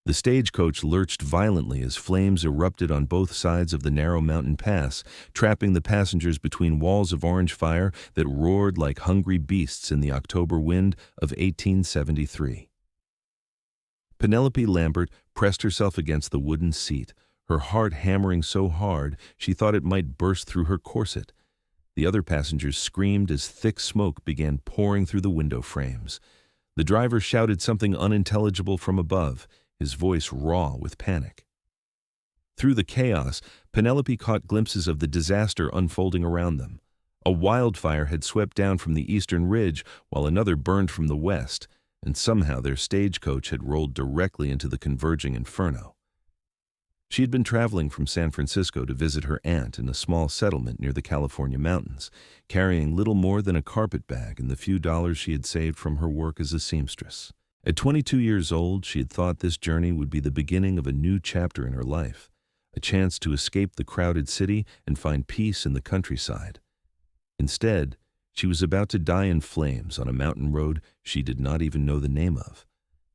The stagecoach lurched violently as flames erupted on both sides of the narrow mountain pass, trapping the passengers between walls of orange fire that roared like hungry beasts in the October wind of 1873. Penelope Lambert pressed herself against the wooden seat, her heart hammering so hard she thought it might burst through her corset. The other passengers screamed as thick smoke began pouring through the window frames. The driver shouted something unintelligible from above, his voice raw with panic. Through the chaos, Penelope caught glimpses of the disaster unfolding around them. A wildfire had swept down from the eastern ridge while another burned from the west, and somehow their stagecoach had rolled directly into the converging inferno. She had been traveling from San Francisco to visit her aunt in a small settlement near the California mountains, carrying little more than a carpet bag and the few dollars she had saved from her work as a seamstress. At 22 years old, she had thought this journey would be the beginning of a new chapter in her life, a chance to escape the crowded city and find peace in the countryside. Instead, she was about to die in flames on a mountain road she did not even know the name of.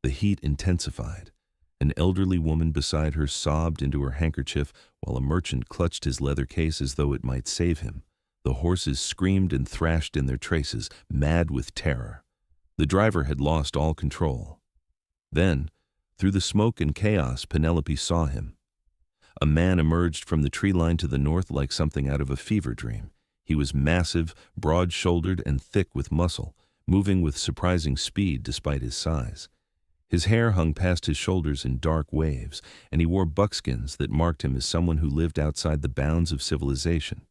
The heat intensified. An elderly woman beside her sobbed into her handkerchief while a merchant clutched his leather case as though it might save him. The horses screamed and thrashed in their traces, mad with terror. The driver had lost all control. Then, through the smoke and chaos, Penelope saw him. A man emerged from the tree line to the north like something out of a fever dream. He was massive, broad-shouldered, and thick with muscle, moving with surprising speed despite his size. His hair hung past his shoulders in dark waves, and he wore buckskins that marked him as someone who lived outside the bounds of civilization.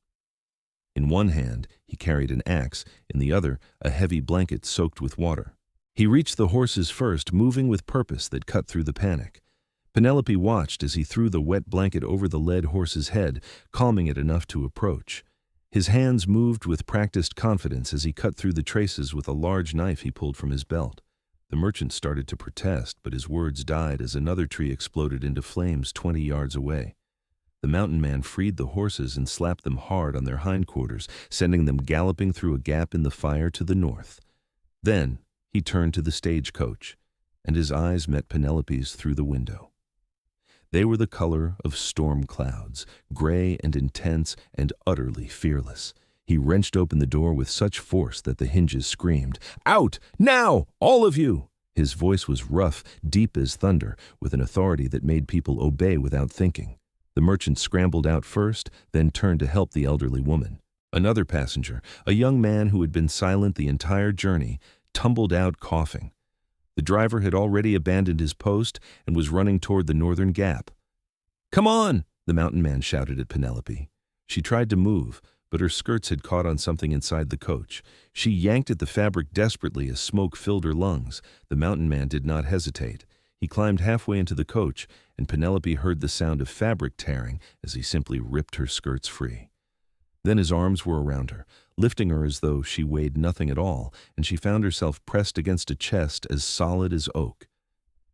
In one hand, he carried an axe, in the other, a heavy blanket soaked with water. He reached the horses first, moving with purpose that cut through the panic. Penelope watched as he threw the wet blanket over the led horse's head, calming it enough to approach. His hands moved with practiced confidence as he cut through the traces with a large knife he pulled from his belt. The merchant started to protest, but his words died as another tree exploded into flames 20 yards away. The mountain man freed the horses and slapped them hard on their hindquarters, sending them galloping through a gap in the fire to the north. Then he turned to the stagecoach, and his eyes met Penelope's through the window. They were the color of storm clouds, gray and intense and utterly fearless. He wrenched open the door with such force that the hinges screamed, "Out! Now! All of you!" His voice was rough, deep as thunder, with an authority that made people obey without thinking. The merchant scrambled out first, then turned to help the elderly woman. Another passenger, a young man who had been silent the entire journey, tumbled out coughing. The driver had already abandoned his post and was running toward the northern gap. "Come on!" the mountain man shouted at Penelope. She tried to move, but her skirts had caught on something inside the coach. She yanked at the fabric desperately as smoke filled her lungs. The mountain man did not hesitate. He climbed halfway into the coach, and Penelope heard the sound of fabric tearing as he simply ripped her skirts free. Then his arms were around her, lifting her as though she weighed nothing at all, and she found herself pressed against a chest as solid as oak.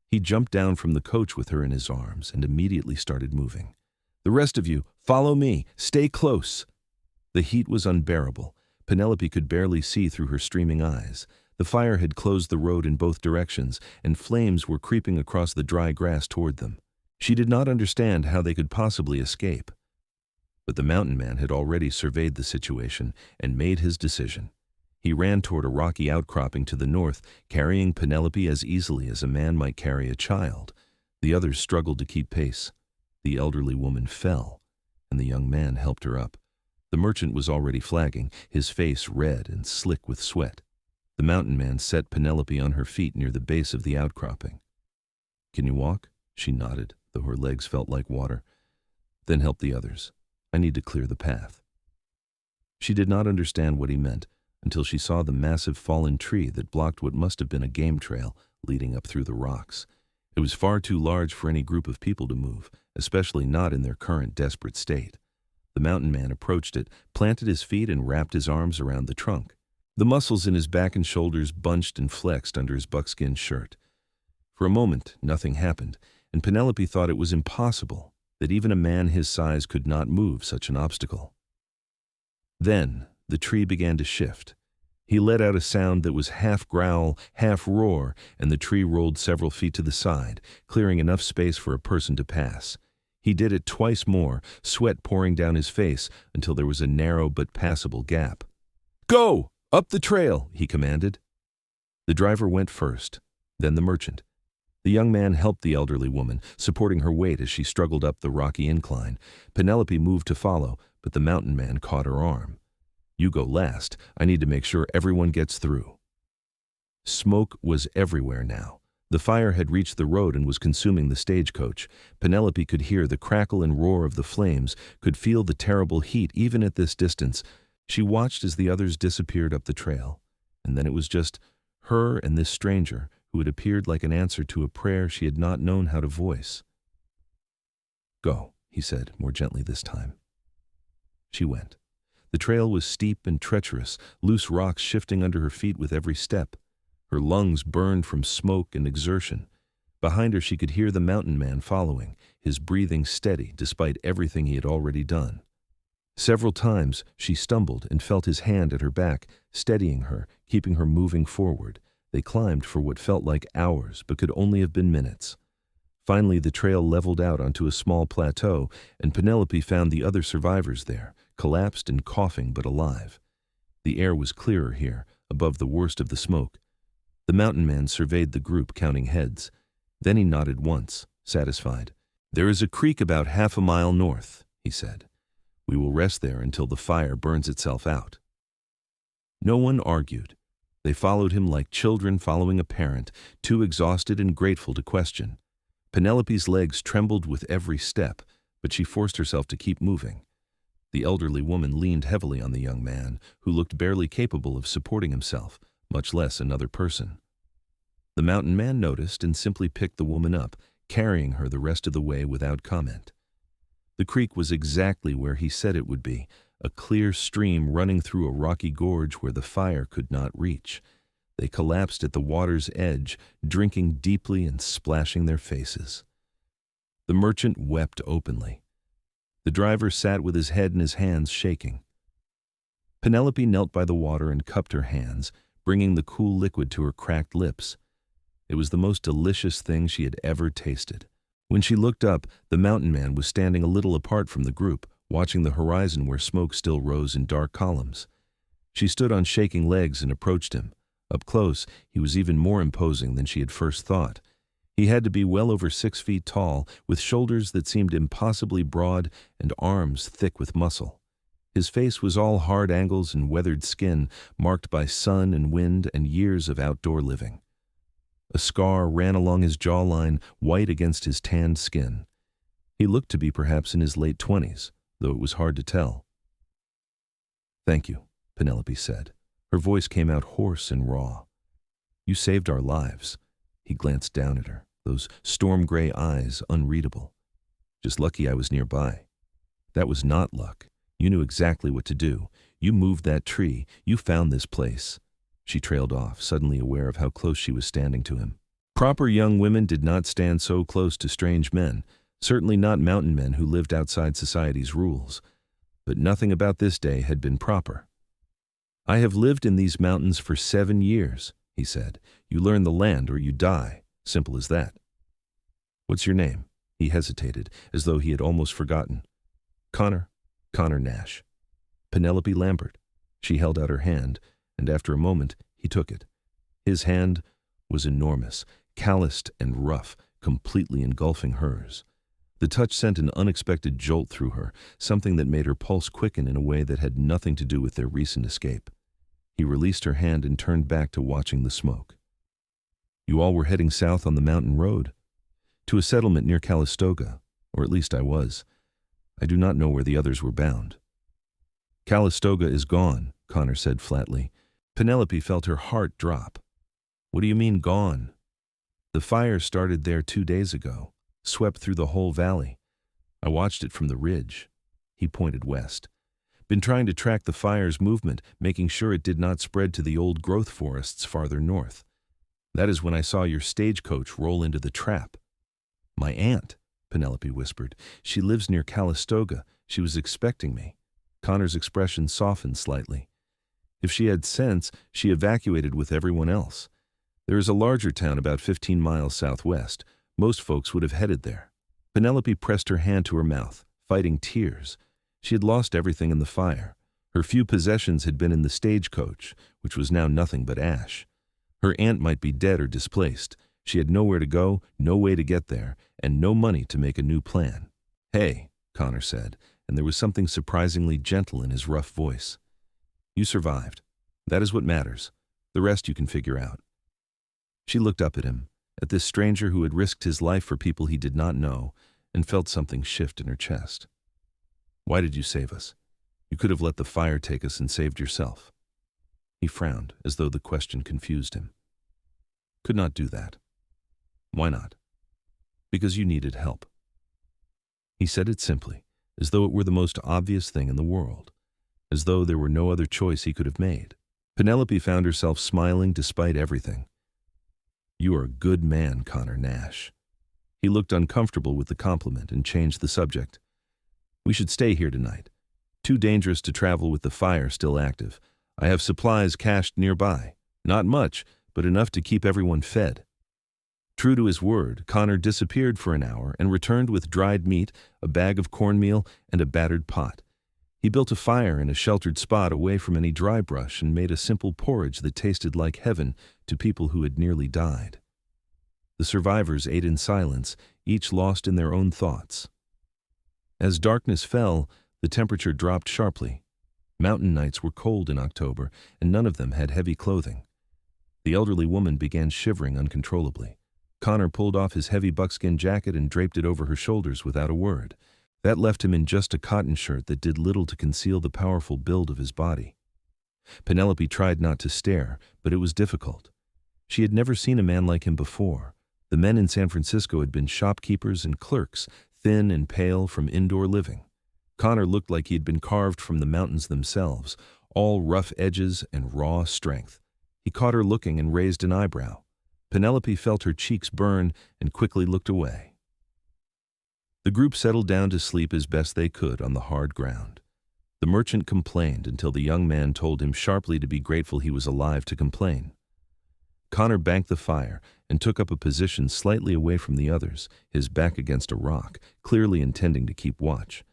He jumped down from the coach with her in his arms and immediately started moving. "The rest of you, follow me. Stay close." The heat was unbearable. Penelope could barely see through her streaming eyes. The fire had closed the road in both directions, and flames were creeping across the dry grass toward them. She did not understand how they could possibly escape. But the mountain man had already surveyed the situation and made his decision. He ran toward a rocky outcropping to the north, carrying Penelope as easily as a man might carry a child. The others struggled to keep pace. The elderly woman fell, and the young man helped her up. The merchant was already flagging, his face red and slick with sweat. The mountain man set Penelope on her feet near the base of the outcropping. "Can you walk?" She nodded, though her legs felt like water. "Then help the others. I need to clear the path." She did not understand what he meant until she saw the massive fallen tree that blocked what must have been a game trail leading up through the rocks. It was far too large for any group of people to move, especially not in their current desperate state. The mountain man approached it, planted his feet, and wrapped his arms around the trunk. The muscles in his back and shoulders bunched and flexed under his buckskin shirt. For a moment, nothing happened, and Penelope thought it was impossible that even a man his size could not move such an obstacle. Then, the tree began to shift. He let out a sound that was half growl, half roar, and the tree rolled several feet to the side, clearing enough space for a person to pass. He did it twice more, sweat pouring down his face until there was a narrow but passable gap. "Go! Up the trail!" he commanded. The driver went first, then the merchant. The young man helped the elderly woman, supporting her weight as she struggled up the rocky incline. Penelope moved to follow, but the mountain man caught her arm. "You go last. I need to make sure everyone gets through." Smoke was everywhere now. The fire had reached the road and was consuming the stagecoach. Penelope could hear the crackle and roar of the flames, could feel the terrible heat even at this distance. She watched as the others disappeared up the trail, and then it was just her and this stranger who had appeared like an answer to a prayer she had not known how to voice. "Go," he said, more gently this time. She went. The trail was steep and treacherous, loose rocks shifting under her feet with every step. Her lungs burned from smoke and exertion. Behind her she could hear the mountain man following, his breathing steady despite everything he had already done. Several times she stumbled and felt his hand at her back, steadying her, keeping her moving forward. They climbed for what felt like hours, but could only have been minutes. Finally, the trail leveled out onto a small plateau, and Penelope found the other survivors there, collapsed and coughing but alive. The air was clearer here, above the worst of the smoke. The mountain man surveyed the group, counting heads. Then he nodded once, satisfied. "There is a creek about half a mile north," he said. "We will rest there until the fire burns itself out." No one argued. They followed him like children following a parent, too exhausted and grateful to question. Penelope's legs trembled with every step, but she forced herself to keep moving. The elderly woman leaned heavily on the young man, who looked barely capable of supporting himself, much less another person. The mountain man noticed and simply picked the woman up, carrying her the rest of the way without comment. The creek was exactly where he said it would be, a clear stream running through a rocky gorge where the fire could not reach. They collapsed at the water's edge, drinking deeply and splashing their faces. The merchant wept openly. The driver sat with his head in his hands, shaking. Penelope knelt by the water and cupped her hands, bringing the cool liquid to her cracked lips. It was the most delicious thing she had ever tasted. When she looked up, the mountain man was standing a little apart from the group, watching the horizon where smoke still rose in dark columns. She stood on shaking legs and approached him. Up close, he was even more imposing than she had first thought. He had to be well over 6 feet tall, with shoulders that seemed impossibly broad and arms thick with muscle. His face was all hard angles and weathered skin, marked by sun and wind and years of outdoor living. A scar ran along his jawline, white against his tanned skin. He looked to be perhaps in his late 20s, though it was hard to tell. "Thank you," Penelope said. Her voice came out hoarse and raw. "You saved our lives." He glanced down at her, those storm-gray eyes unreadable. "Just lucky I was nearby." "That was not luck. You knew exactly what to do. You moved that tree. You found this place." She trailed off, suddenly aware of how close she was standing to him. Proper young women did not stand so close to strange men, certainly not mountain men who lived outside society's rules. But nothing about this day had been proper. "I have lived in these mountains for 7 years, he said. "You learn the land or you die. Simple as that." "What's your name?" He hesitated, as though he had almost forgotten. Connor Nash." "Penelope Lambert." She held out her hand, and after a moment he took it. His hand was enormous, calloused and rough, completely engulfing hers. The touch sent an unexpected jolt through her, something that made her pulse quicken in a way that had nothing to do with their recent escape. He released her hand and turned back to watching the smoke. "You all were heading south on the mountain road?" "To a settlement near Calistoga, or at least I was. I do not know where the others were bound." "Calistoga is gone," Connor said flatly. Penelope felt her heart drop. "What do you mean gone?" "The fire started there 2 days ago, swept through the whole valley. I watched it from the ridge." He pointed west. "Been trying to track the fire's movement, making sure it did not spread to the old growth forests farther north. That is when I saw your stagecoach roll into the trap." "My aunt," Penelope whispered. "She lives near Calistoga. She was expecting me." Connor's expression softened slightly. If she had sense, she evacuated with everyone else. There is a larger town about 15 miles southwest. Most folks would have headed there. Penelope pressed her hand to her mouth, fighting tears. She had lost everything in the fire. Her few possessions had been in the stagecoach, which was now nothing but ash. Her aunt might be dead or displaced. She had nowhere to go, no way to get there, and no money to make a new plan. "Hey," Connor said, and there was something surprisingly gentle in his rough voice. "You survived. That is what matters. The rest you can figure out." She looked up at him, at this stranger who had risked his life for people he did not know, and felt something shift in her chest. "Why did you save us? You could have let the fire take us and saved yourself." He frowned, as though the question confused him. "Could not do that." "Why not?" "Because you needed help." He said it simply, as though it were the most obvious thing in the world, as though there were no other choice he could have made. Penelope found herself smiling despite everything. "You are a good man, Connor Nash." He looked uncomfortable with the compliment and changed the subject. "We should stay here tonight. Too dangerous to travel with the fire still active. I have supplies cached nearby. Not much, but enough to keep everyone fed." True to his word, Connor disappeared for an hour and returned with dried meat, a bag of cornmeal, and a battered pot. He built a fire in a sheltered spot away from any dry brush and made a simple porridge that tasted like heaven to people who had nearly died. The survivors ate in silence, each lost in their own thoughts. As darkness fell, the temperature dropped sharply. Mountain nights were cold in October, and none of them had heavy clothing. The elderly woman began shivering uncontrollably. Connor pulled off his heavy buckskin jacket and draped it over her shoulders without a word. That left him in just a cotton shirt that did little to conceal the powerful build of his body. Penelope tried not to stare, but it was difficult. She had never seen a man like him before. The men in San Francisco had been shopkeepers and clerks, thin and pale from indoor living. Connor looked like he had been carved from the mountains themselves, all rough edges and raw strength. He caught her looking and raised an eyebrow. Penelope felt her cheeks burn and quickly looked away. The group settled down to sleep as best they could on the hard ground. The merchant complained until the young man told him sharply to be grateful he was alive to complain. Connor banked the fire and took up a position slightly away from the others, his back against a rock, clearly intending to keep watch.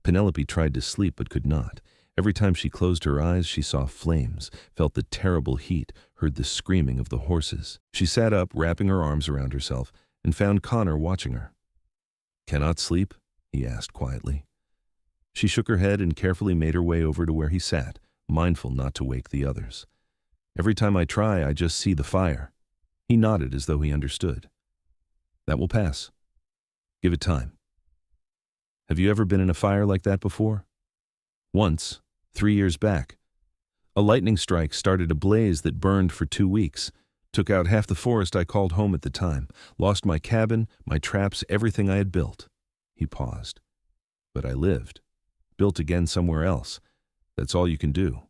Penelope tried to sleep but could not. Every time she closed her eyes, she saw flames, felt the terrible heat, heard the screaming of the horses. She sat up, wrapping her arms around herself, and found Connor watching her. "Cannot sleep?" he asked quietly. She shook her head and carefully made her way over to where he sat, mindful not to wake the others. "Every time I try, I just see the fire." He nodded as though he understood. "That will pass. Give it time." "Have you ever been in a fire like that before?" "Once, 3 years back. A lightning strike started a blaze that burned for 2 weeks. Took out half the forest I called home at the time. Lost my cabin, my traps, everything I had built." He paused. "But I lived. Built again somewhere else. That's all you can do.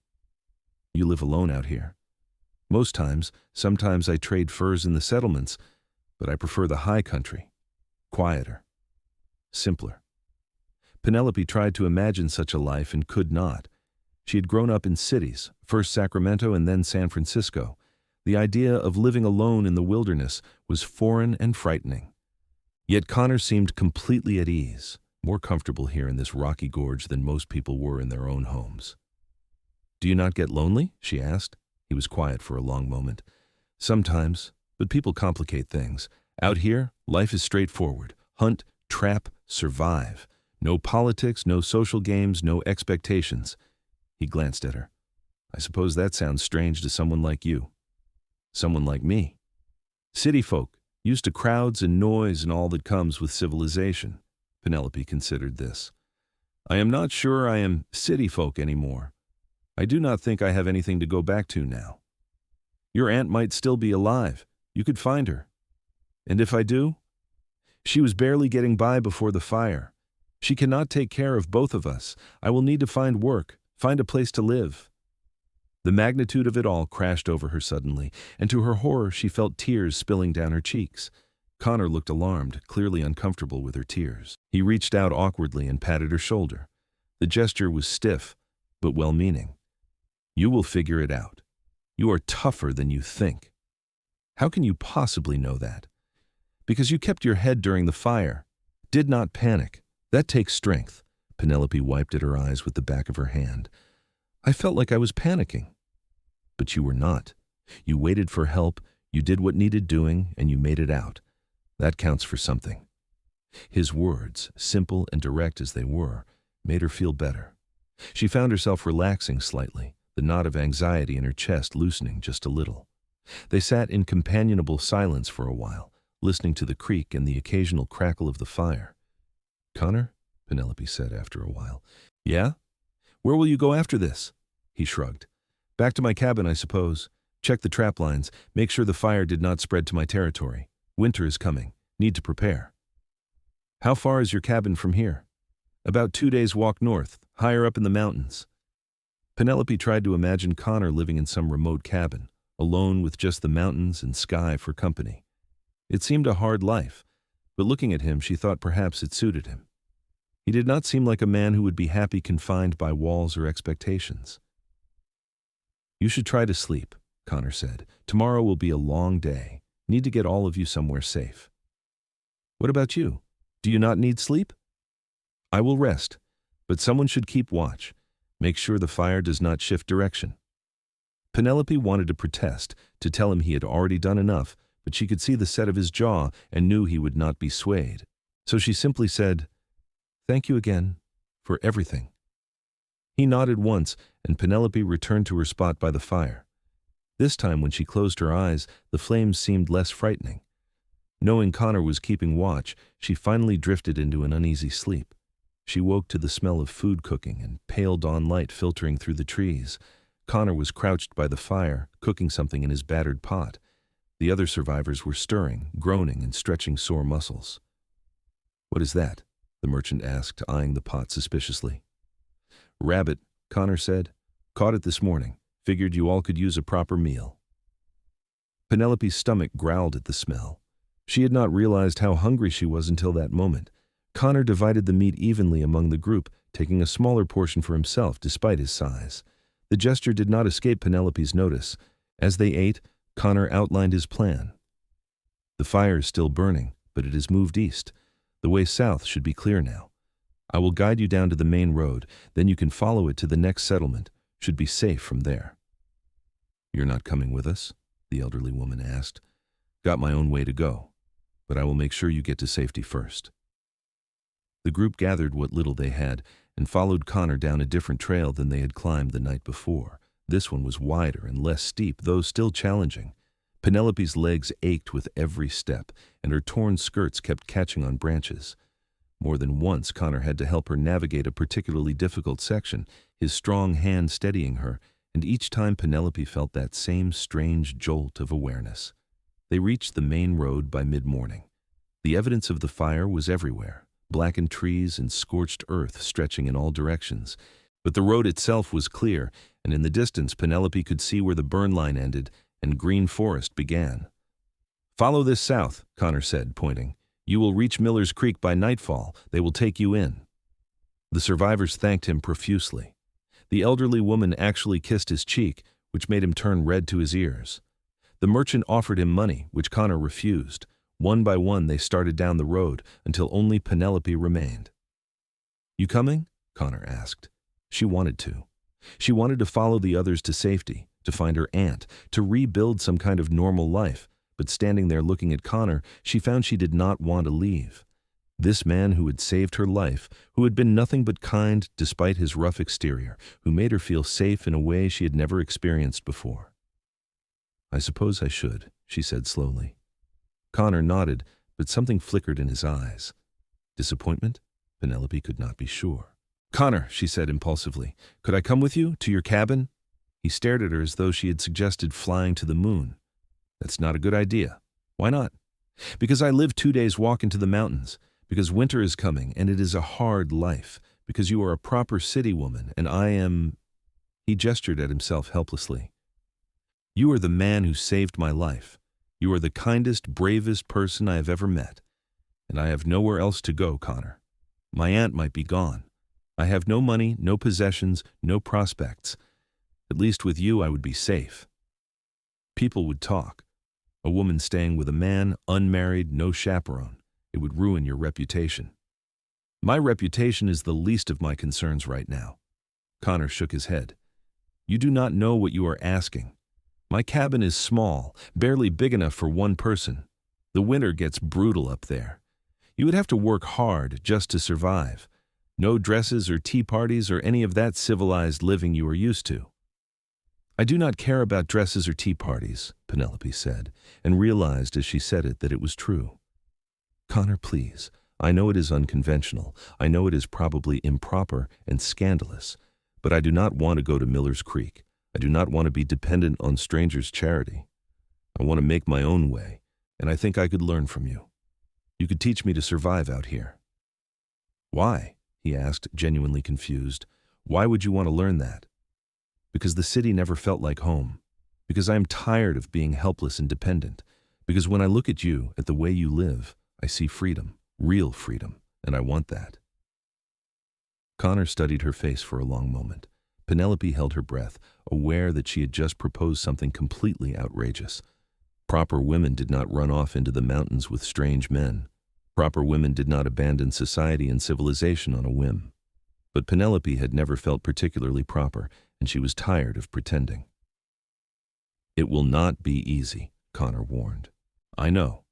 You live alone out here. Most times, sometimes I trade furs in the settlements, but I prefer the high country. Quieter. Simpler." Penelope tried to imagine such a life and could not. She had grown up in cities, first Sacramento and then San Francisco. The idea of living alone in the wilderness was foreign and frightening. Yet Connor seemed completely at ease, more comfortable here in this rocky gorge than most people were in their own homes. "Do you not get lonely?" she asked. He was quiet for a long moment. "Sometimes, but people complicate things. Out here, life is straightforward. Hunt, trap, survive. No politics, no social games, no expectations." He glanced at her. "I suppose that sounds strange to someone like you." "Someone like me. City folk, used to crowds and noise and all that comes with civilization." Penelope considered this. "I am not sure I am city folk anymore. I do not think I have anything to go back to now. Your aunt might still be alive. You could find her. And if I do? She was barely getting by before the fire. She cannot take care of both of us. I will need to find work, find a place to live." The magnitude of it all crashed over her suddenly, and to her horror she felt tears spilling down her cheeks. Connor looked alarmed, clearly uncomfortable with her tears. He reached out awkwardly and patted her shoulder. The gesture was stiff, but well-meaning. You will figure it out. You are tougher than you think. How can you possibly know that? Because you kept your head during the fire. Did not panic. That takes strength. Penelope wiped at her eyes with the back of her hand. I felt like I was panicking. But you were not. You waited for help, you did what needed doing, and you made it out. That counts for something. His words, simple and direct as they were, made her feel better. She found herself relaxing slightly, the knot of anxiety in her chest loosening just a little. They sat in companionable silence for a while, listening to the creak and the occasional crackle of the fire. Connor? Penelope said after a while. Yeah? Where will you go after this? He shrugged. Back to my cabin, I suppose. Check the trap lines, make sure the fire did not spread to my territory. Winter is coming. Need to prepare. How far is your cabin from here? About 2 days' walk north, higher up in the mountains. Penelope tried to imagine Connor living in some remote cabin, alone with just the mountains and sky for company. It seemed a hard life, but looking at him, she thought perhaps it suited him. He did not seem like a man who would be happy confined by walls or expectations. You should try to sleep, Connor said. Tomorrow will be a long day. Need to get all of you somewhere safe. What about you? Do you not need sleep? I will rest, but someone should keep watch. Make sure the fire does not shift direction. Penelope wanted to protest, to tell him he had already done enough, but she could see the set of his jaw and knew he would not be swayed. So she simply said, Thank you again, for everything. He nodded once, and Penelope returned to her spot by the fire. This time, when she closed her eyes, the flames seemed less frightening. Knowing Connor was keeping watch, she finally drifted into an uneasy sleep. She woke to the smell of food cooking and pale dawn light filtering through the trees. Connor was crouched by the fire, cooking something in his battered pot. The other survivors were stirring, groaning, and stretching sore muscles. What is that? The merchant asked, eyeing the pot suspiciously. Rabbit, Connor said. Caught it this morning. Figured you all could use a proper meal. Penelope's stomach growled at the smell. She had not realized how hungry she was until that moment. Connor divided the meat evenly among the group, taking a smaller portion for himself despite his size. The gesture did not escape Penelope's notice. As they ate, Connor outlined his plan. The fire is still burning, but it has moved east. The way south should be clear now. I will guide you down to the main road, then you can follow it to the next settlement. Should be safe from there. You're not coming with us? The elderly woman asked. Got my own way to go, but I will make sure you get to safety first. The group gathered what little they had and followed Connor down a different trail than they had climbed the night before. This one was wider and less steep, though still challenging. Penelope's legs ached with every step, and her torn skirts kept catching on branches. More than once, Connor had to help her navigate a particularly difficult section, his strong hand steadying her, and each time Penelope felt that same strange jolt of awareness. They reached the main road by mid-morning. The evidence of the fire was everywhere, blackened trees and scorched earth stretching in all directions. But the road itself was clear, and in the distance Penelope could see where the burn line ended and green forest began. Follow this south, Connor said, pointing. You will reach Miller's Creek by nightfall. They will take you in. The survivors thanked him profusely. The elderly woman actually kissed his cheek, which made him turn red to his ears. The merchant offered him money, which Connor refused. One by one they started down the road, until only Penelope remained. You coming? Connor asked. She wanted to. She wanted to follow the others to safety, to find her aunt, to rebuild some kind of normal life, but standing there looking at Connor, she found she did not want to leave. This man who had saved her life, who had been nothing but kind despite his rough exterior, who made her feel safe in a way she had never experienced before. I suppose I should, she said slowly. Connor nodded, but something flickered in his eyes. Disappointment? Penelope could not be sure. Connor, she said impulsively, could I come with you, to your cabin? He stared at her as though she had suggested flying to the moon. That's not a good idea. Why not? Because I live 2 days' walk into the mountains. Because winter is coming, and it is a hard life. Because you are a proper city woman, and I am... He gestured at himself helplessly. You are the man who saved my life. You are the kindest, bravest person I have ever met. And I have nowhere else to go, Connor. My aunt might be gone. I have no money, no possessions, no prospects. At least with you I would be safe. People would talk. A woman staying with a man, unmarried, no chaperone. It would ruin your reputation. My reputation is the least of my concerns right now. Connor shook his head. You do not know what you are asking. My cabin is small, barely big enough for one person. The winter gets brutal up there. You would have to work hard just to survive. No dresses or tea parties or any of that civilized living you are used to. I do not care about dresses or tea parties, Penelope said, and realized as she said it that it was true. Connor, please. I know it is unconventional. I know it is probably improper and scandalous. But I do not want to go to Miller's Creek. I do not want to be dependent on strangers' charity. I want to make my own way, and I think I could learn from you. You could teach me to survive out here. Why? He asked, genuinely confused. Why would you want to learn that? Because the city never felt like home. Because I am tired of being helpless and dependent. Because when I look at you, at the way you live, I see freedom, real freedom, and I want that. Connor studied her face for a long moment. Penelope held her breath, aware that she had just proposed something completely outrageous. Proper women did not run off into the mountains with strange men. Proper women did not abandon society and civilization on a whim. But Penelope had never felt particularly proper, and she was tired of pretending. It will not be easy, Connor warned. I know.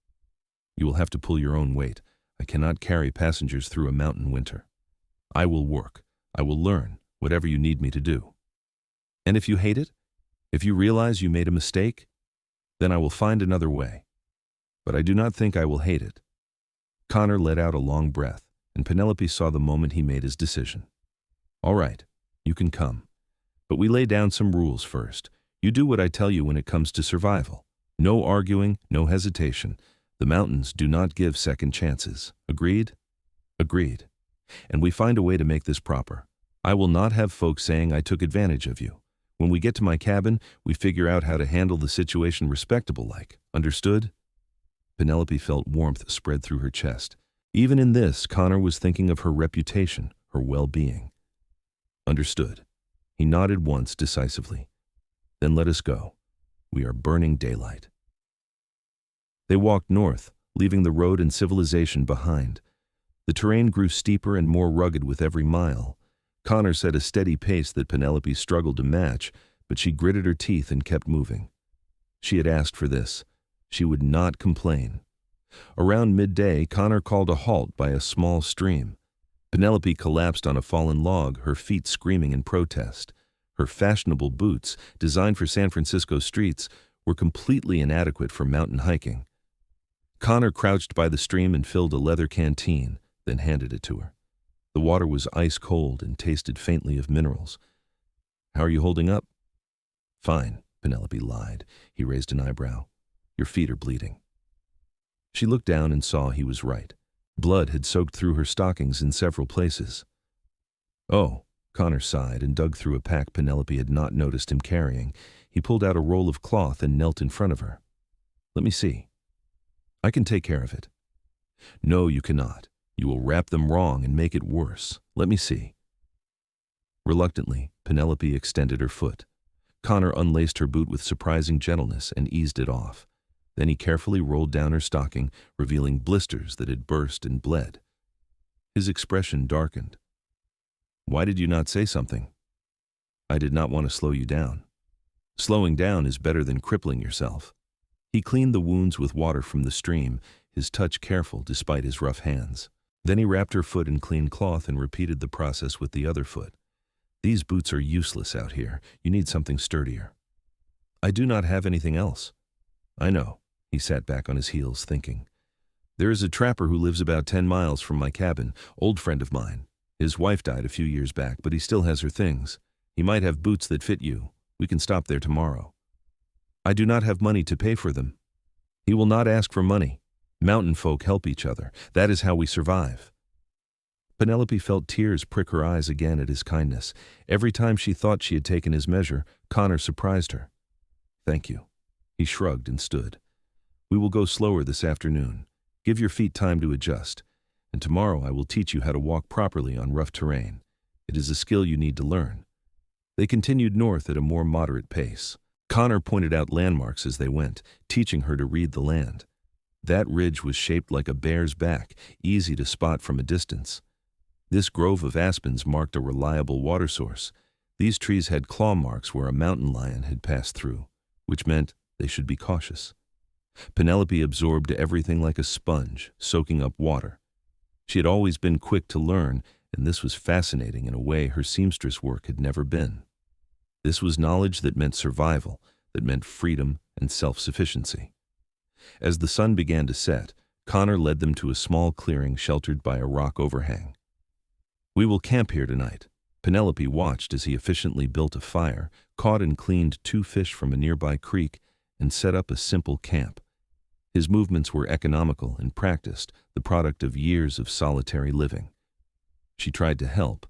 You will have to pull your own weight. I cannot carry passengers through a mountain winter. I will work. I will learn, whatever you need me to do. And if you hate it, if you realize you made a mistake, then I will find another way. But I do not think I will hate it. Connor let out a long breath, and Penelope saw the moment he made his decision. All right, you can come. But we lay down some rules first. You do what I tell you when it comes to survival. No arguing, no hesitation. The mountains do not give second chances. Agreed? Agreed. And we find a way to make this proper. I will not have folks saying I took advantage of you. When we get to my cabin, we figure out how to handle the situation respectable-like. Understood? Penelope felt warmth spread through her chest. Even in this, Connor was thinking of her reputation, her well-being. Understood. He nodded once decisively. Then let us go. We are burning daylight. They walked north, leaving the road and civilization behind. The terrain grew steeper and more rugged with every mile. Connor set a steady pace that Penelope struggled to match, but she gritted her teeth and kept moving. She had asked for this. She would not complain. Around midday, Connor called a halt by a small stream. Penelope collapsed on a fallen log, her feet screaming in protest. Her fashionable boots, designed for San Francisco streets, were completely inadequate for mountain hiking. Connor crouched by the stream and filled a leather canteen, then handed it to her. The water was ice cold and tasted faintly of minerals. How are you holding up? Fine, Penelope lied. He raised an eyebrow. Your feet are bleeding. She looked down and saw he was right. Blood had soaked through her stockings in several places. Oh, Connor sighed and dug through a pack Penelope had not noticed him carrying. He pulled out a roll of cloth and knelt in front of her. Let me see. I can take care of it. No, you cannot. You will wrap them wrong and make it worse. Let me see. Reluctantly, Penelope extended her foot. Connor unlaced her boot with surprising gentleness and eased it off. Then he carefully rolled down her stocking, revealing blisters that had burst and bled. His expression darkened. Why did you not say something? I did not want to slow you down. Slowing down is better than crippling yourself. He cleaned the wounds with water from the stream, his touch careful despite his rough hands. Then he wrapped her foot in clean cloth and repeated the process with the other foot. These boots are useless out here. You need something sturdier. I do not have anything else. I know. He sat back on his heels, thinking. There is a trapper who lives about 10 miles from my cabin, old friend of mine. His wife died a few years back, but he still has her things. He might have boots that fit you. We can stop there tomorrow. I do not have money to pay for them. He will not ask for money. Mountain folk help each other. That is how we survive. Penelope felt tears prick her eyes again at his kindness. Every time she thought she had taken his measure, Connor surprised her. Thank you. He shrugged and stood. We will go slower this afternoon. Give your feet time to adjust. And tomorrow I will teach you how to walk properly on rough terrain. It is a skill you need to learn. They continued north at a more moderate pace. Connor pointed out landmarks as they went, teaching her to read the land. That ridge was shaped like a bear's back, easy to spot from a distance. This grove of aspens marked a reliable water source. These trees had claw marks where a mountain lion had passed through, which meant they should be cautious. Penelope absorbed everything like a sponge, soaking up water. She had always been quick to learn, and this was fascinating in a way her seamstress work had never been. This was knowledge that meant survival, that meant freedom and self-sufficiency. As the sun began to set, Connor led them to a small clearing sheltered by a rock overhang. "We will camp here tonight." Penelope watched as he efficiently built a fire, caught and cleaned 2 fish from a nearby creek, and set up a simple camp. His movements were economical and practiced, the product of years of solitary living. She tried to help,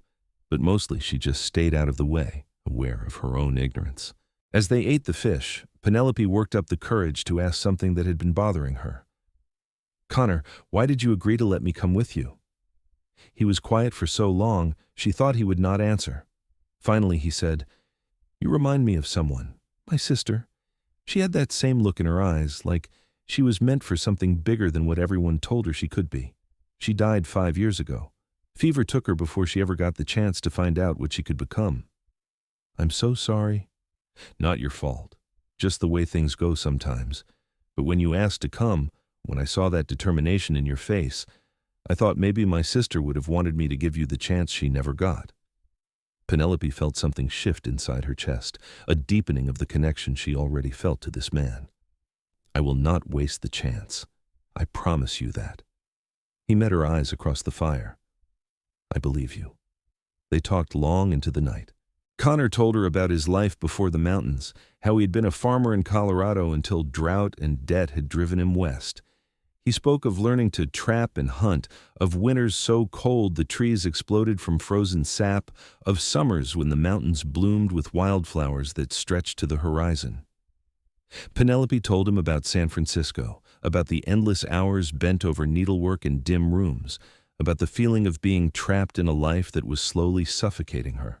but mostly she just stayed out of the way, aware of her own ignorance. As they ate the fish, Penelope worked up the courage to ask something that had been bothering her. "Connor, why did you agree to let me come with you?" He was quiet for so long, she thought he would not answer. Finally he said, "You remind me of someone, my sister. She had that same look in her eyes, like she was meant for something bigger than what everyone told her she could be. She died 5 years ago. Fever took her before she ever got the chance to find out what she could become." "I'm so sorry." "Not your fault. Just the way things go sometimes. But when you asked to come, when I saw that determination in your face, I thought maybe my sister would have wanted me to give you the chance she never got." Penelope felt something shift inside her chest, a deepening of the connection she already felt to this man. "I will not waste the chance. I promise you that." He met her eyes across the fire. "I believe you." They talked long into the night. Connor told her about his life before the mountains, how he had been a farmer in Colorado until drought and debt had driven him west. He spoke of learning to trap and hunt, of winters so cold the trees exploded from frozen sap, of summers when the mountains bloomed with wildflowers that stretched to the horizon. Penelope told him about San Francisco, about the endless hours bent over needlework in dim rooms, about the feeling of being trapped in a life that was slowly suffocating her.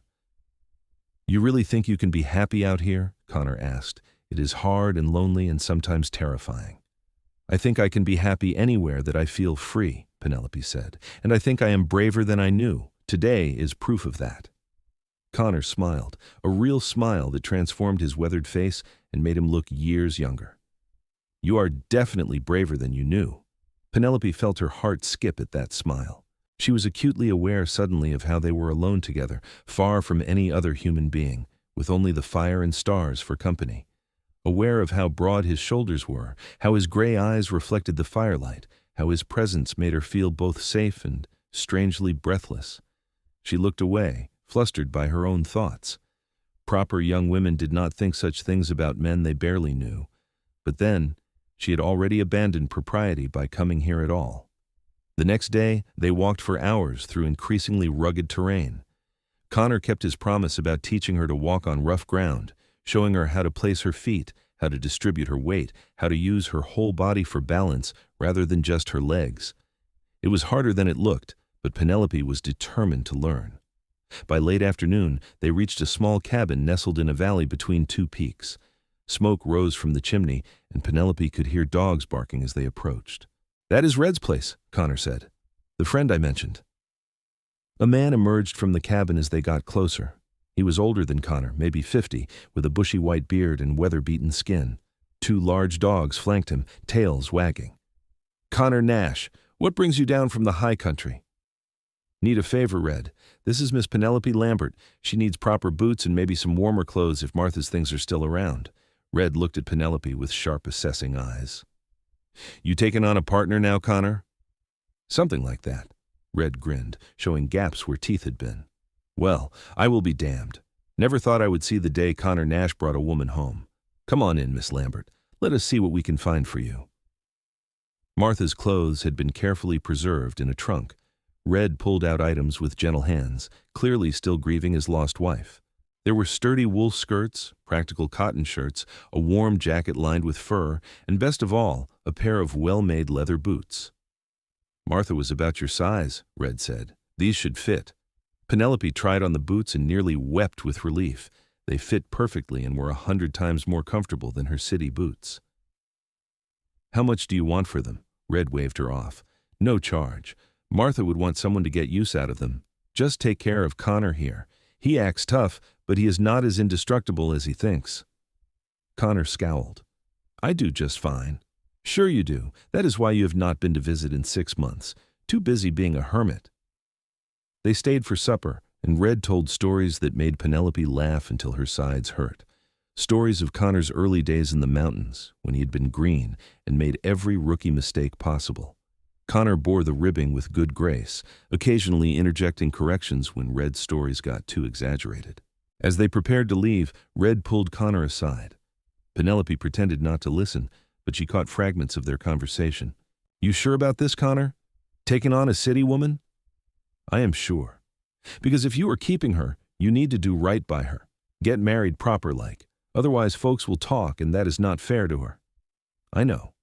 "You really think you can be happy out here?" Connor asked. "It is hard and lonely and sometimes terrifying." "I think I can be happy anywhere that I feel free," Penelope said, "and I think I am braver than I knew. Today is proof of that." Connor smiled, a real smile that transformed his weathered face and made him look years younger. "You are definitely braver than you knew." Penelope felt her heart skip at that smile. She was acutely aware suddenly of how they were alone together, far from any other human being, with only the fire and stars for company. Aware of how broad his shoulders were, how his gray eyes reflected the firelight, how his presence made her feel both safe and strangely breathless. She looked away, flustered by her own thoughts. Proper young women did not think such things about men they barely knew. But then, she had already abandoned propriety by coming here at all. The next day, they walked for hours through increasingly rugged terrain. Connor kept his promise about teaching her to walk on rough ground, showing her how to place her feet, how to distribute her weight, how to use her whole body for balance rather than just her legs. It was harder than it looked, but Penelope was determined to learn. By late afternoon, they reached a small cabin nestled in a valley between 2 peaks. Smoke rose from the chimney, and Penelope could hear dogs barking as they approached. "That is Red's place," Connor said. "The friend I mentioned." A man emerged from the cabin as they got closer. He was older than Connor, maybe 50, with a bushy white beard and weather-beaten skin. 2 large dogs flanked him, tails wagging. "Connor Nash, what brings you down from the high country?" "Need a favor, Red. This is Miss Penelope Lambert. She needs proper boots and maybe some warmer clothes if Martha's things are still around." Red looked at Penelope with sharp, assessing eyes. "You taking on a partner now, Connor?" "Something like that." Red grinned, showing gaps where teeth had been. "Well, I will be damned. Never thought I would see the day Connor Nash brought a woman home. Come on in, Miss Lambert. Let us see what we can find for you." Martha's clothes had been carefully preserved in a trunk. Red pulled out items with gentle hands, clearly still grieving his lost wife. There were sturdy wool skirts, practical cotton shirts, a warm jacket lined with fur, and best of all, a pair of well-made leather boots. "Martha was about your size," Red said. "These should fit." Penelope tried on the boots and nearly wept with relief. They fit perfectly and were 100 times more comfortable than her city boots. "How much do you want for them?" Red waved her off. "No charge. Martha would want someone to get use out of them. Just take care of Connor here. He acts tough, but he is not as indestructible as he thinks." Connor scowled. "I do just fine." "Sure you do. That is why you have not been to visit in 6 months. Too busy being a hermit." They stayed for supper, and Red told stories that made Penelope laugh until her sides hurt. Stories of Connor's early days in the mountains, when he had been green and made every rookie mistake possible. Connor bore the ribbing with good grace, occasionally interjecting corrections when Red's stories got too exaggerated. As they prepared to leave, Red pulled Connor aside. Penelope pretended not to listen, but she caught fragments of their conversation. "You sure about this, Connor? Taking on a city woman?" "I am sure. Because if you are keeping her, you need to do right by her. Get married proper-like. Otherwise folks will talk, and that is not fair to her." "I know.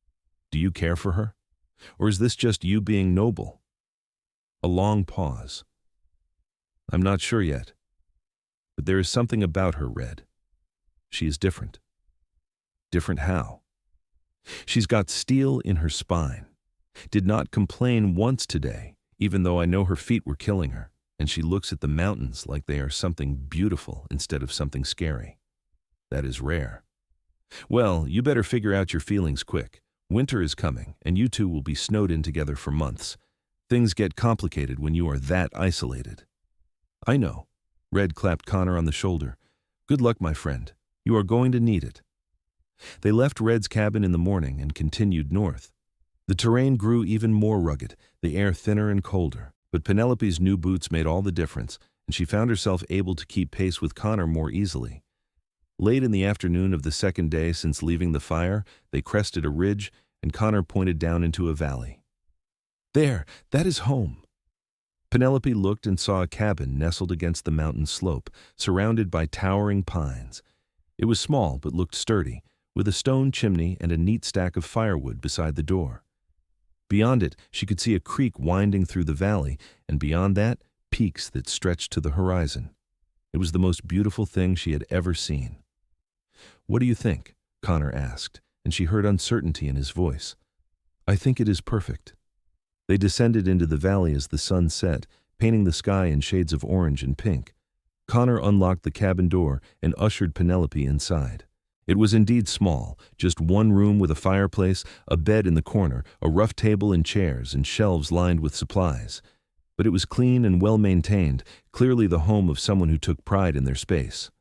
Do you care for her? Or is this just you being noble?" A long pause. "I'm not sure yet. But there is something about her, Red. She is different." "Different how?" "She's got steel in her spine. Did not complain once today, even though I know her feet were killing her, and she looks at the mountains like they are something beautiful instead of something scary. That is rare." "Well, you better figure out your feelings quick. Winter is coming, and you two will be snowed in together for months. Things get complicated when you are that isolated." "I know." Red clapped Connor on the shoulder. "Good luck, my friend. You are going to need it." They left Red's cabin in the morning and continued north. The terrain grew even more rugged, the air thinner and colder, but Penelope's new boots made all the difference, and she found herself able to keep pace with Connor more easily. Late in the afternoon of the second day since leaving the fire, they crested a ridge, and Connor pointed down into a valley. "There, that is home." Penelope looked and saw a cabin nestled against the mountain slope, surrounded by towering pines. It was small but looked sturdy, with a stone chimney and a neat stack of firewood beside the door. Beyond it, she could see a creek winding through the valley, and beyond that, peaks that stretched to the horizon. It was the most beautiful thing she had ever seen. "What do you think?" Connor asked, and she heard uncertainty in his voice. "I think it is perfect." They descended into the valley as the sun set, painting the sky in shades of orange and pink. Connor unlocked the cabin door and ushered Penelope inside. It was indeed small, just one room with a fireplace, a bed in the corner, a rough table and chairs, and shelves lined with supplies. But it was clean and well-maintained, clearly the home of someone who took pride in their space.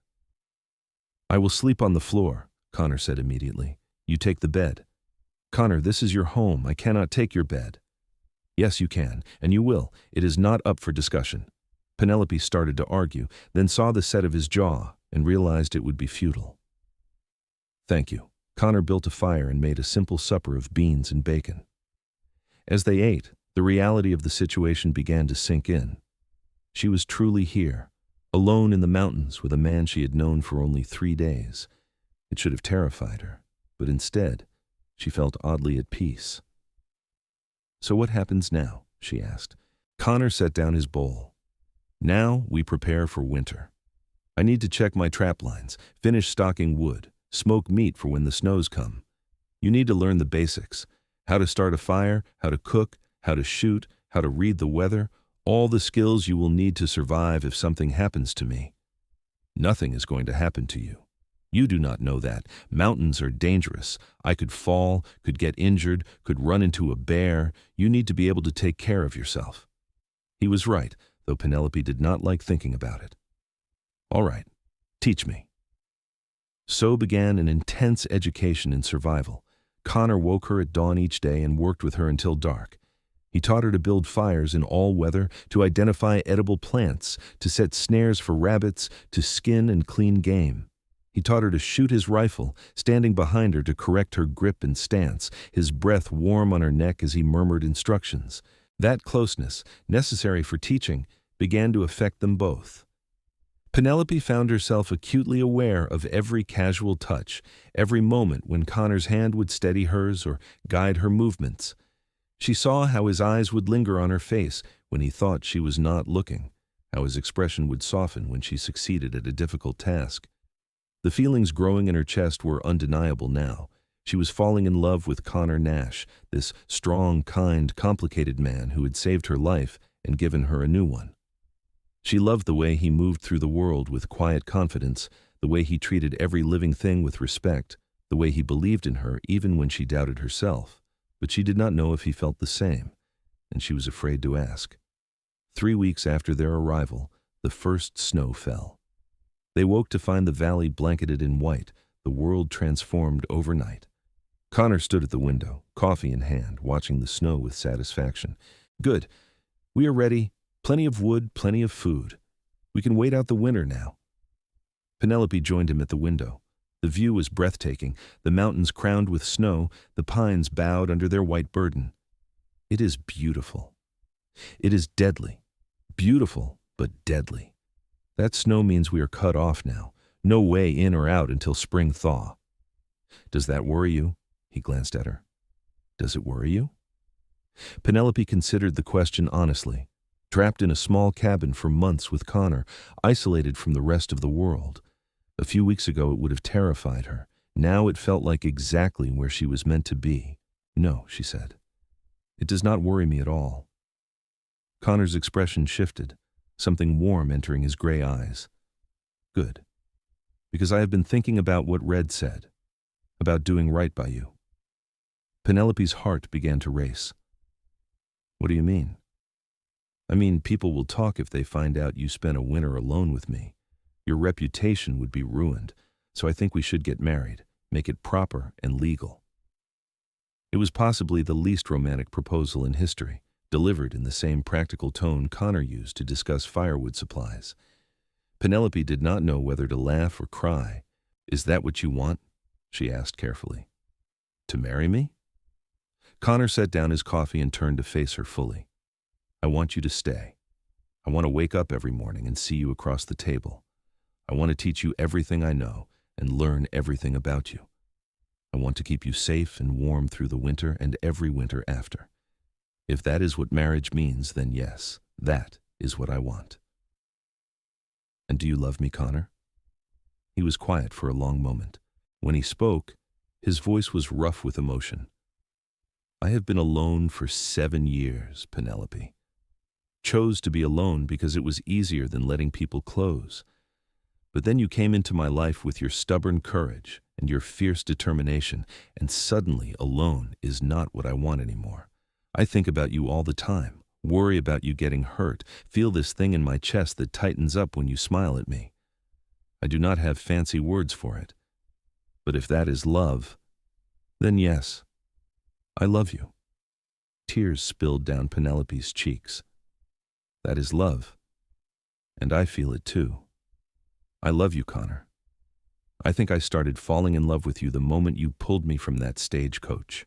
"I will sleep on the floor," Connor said immediately. "You take the bed." "Connor, this is your home. I cannot take your bed." "Yes, you can, and you will. It is not up for discussion." Penelope started to argue, then saw the set of his jaw and realized it would be futile. "Thank you." Connor built a fire and made a simple supper of beans and bacon. As they ate, the reality of the situation began to sink in. She was truly here, alone in the mountains with a man she had known for only 3 days. It should have terrified her, but instead, she felt oddly at peace. "So what happens now?" she asked. Connor set down his bowl. "Now we prepare for winter. I need to check my trap lines, finish stocking wood, smoke meat for when the snows come. You need to learn the basics: how to start a fire, how to cook, how to shoot, how to read the weather, all the skills you will need to survive if something happens to me. Nothing is going to happen to you. You do not know that. Mountains are dangerous. I could fall, could get injured, could run into a bear. You need to be able to take care of yourself." He was right, though Penelope did not like thinking about it. "All right, teach me." So began an intense education in survival. Connor woke her at dawn each day and worked with her until dark. He taught her to build fires in all weather, to identify edible plants, to set snares for rabbits, to skin and clean game. He taught her to shoot his rifle, standing behind her to correct her grip and stance, his breath warm on her neck as he murmured instructions. That closeness, necessary for teaching, began to affect them both. Penelope found herself acutely aware of every casual touch, every moment when Connor's hand would steady hers or guide her movements. She saw how his eyes would linger on her face when he thought she was not looking, how his expression would soften when she succeeded at a difficult task. The feelings growing in her chest were undeniable now. She was falling in love with Connor Nash, this strong, kind, complicated man who had saved her life and given her a new one. She loved the way he moved through the world with quiet confidence, the way he treated every living thing with respect, the way he believed in her even when she doubted herself. But she did not know if he felt the same, and she was afraid to ask. 3 weeks after their arrival, the first snow fell. They woke to find the valley blanketed in white, the world transformed overnight. Connor stood at the window, coffee in hand, watching the snow with satisfaction. "Good. We are ready. Plenty of wood, plenty of food. We can wait out the winter now." Penelope joined him at the window. The view was breathtaking, the mountains crowned with snow, the pines bowed under their white burden. "It is beautiful. It is deadly. Beautiful, but deadly. That snow means we are cut off now. No way in or out until spring thaw. Does that worry you?" He glanced at her. "Does it worry you?" Penelope considered the question honestly. Trapped in a small cabin for months with Connor, isolated from the rest of the world. A few weeks ago it would have terrified her. Now it felt like exactly where she was meant to be. "No," she said. "It does not worry me at all." Connor's expression shifted, something warm entering his gray eyes. "Good. Because I have been thinking about what Red said, about doing right by you." Penelope's heart began to race. "What do you mean?" "I mean, people will talk if they find out you spent a winter alone with me. Your reputation would be ruined, so I think we should get married, make it proper and legal." It was possibly the least romantic proposal in history, delivered in the same practical tone Connor used to discuss firewood supplies. Penelope did not know whether to laugh or cry. "Is that what you want?" she asked carefully. "To marry me?" Connor set down his coffee and turned to face her fully. "I want you to stay. I want to wake up every morning and see you across the table. I want to teach you everything I know and learn everything about you. I want to keep you safe and warm through the winter and every winter after. If that is what marriage means, then yes, that is what I want." "And do you love me, Connor?" He was quiet for a long moment. When he spoke, his voice was rough with emotion. "I have been alone for 7 years, Penelope. Chose to be alone because it was easier than letting people close. But then you came into my life with your stubborn courage and your fierce determination, and suddenly alone is not what I want anymore. I think about you all the time, worry about you getting hurt, feel this thing in my chest that tightens up when you smile at me. I do not have fancy words for it. But if that is love, then yes, I love you." Tears spilled down Penelope's cheeks. "That is love, and I feel it too. I love you, Connor. I think I started falling in love with you the moment you pulled me from that stagecoach."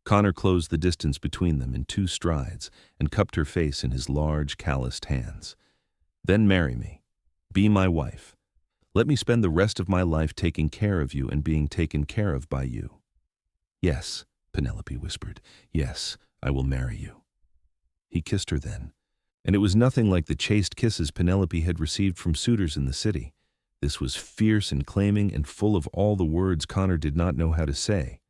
Connor closed the distance between them in 2 strides and cupped her face in his large, calloused hands. "Then marry me. Be my wife. Let me spend the rest of my life taking care of you and being taken care of by you." "Yes," Penelope whispered. "Yes, I will marry you." He kissed her then, and it was nothing like the chaste kisses Penelope had received from suitors in the city. This was fierce and claiming and full of all the words Connor did not know how to say.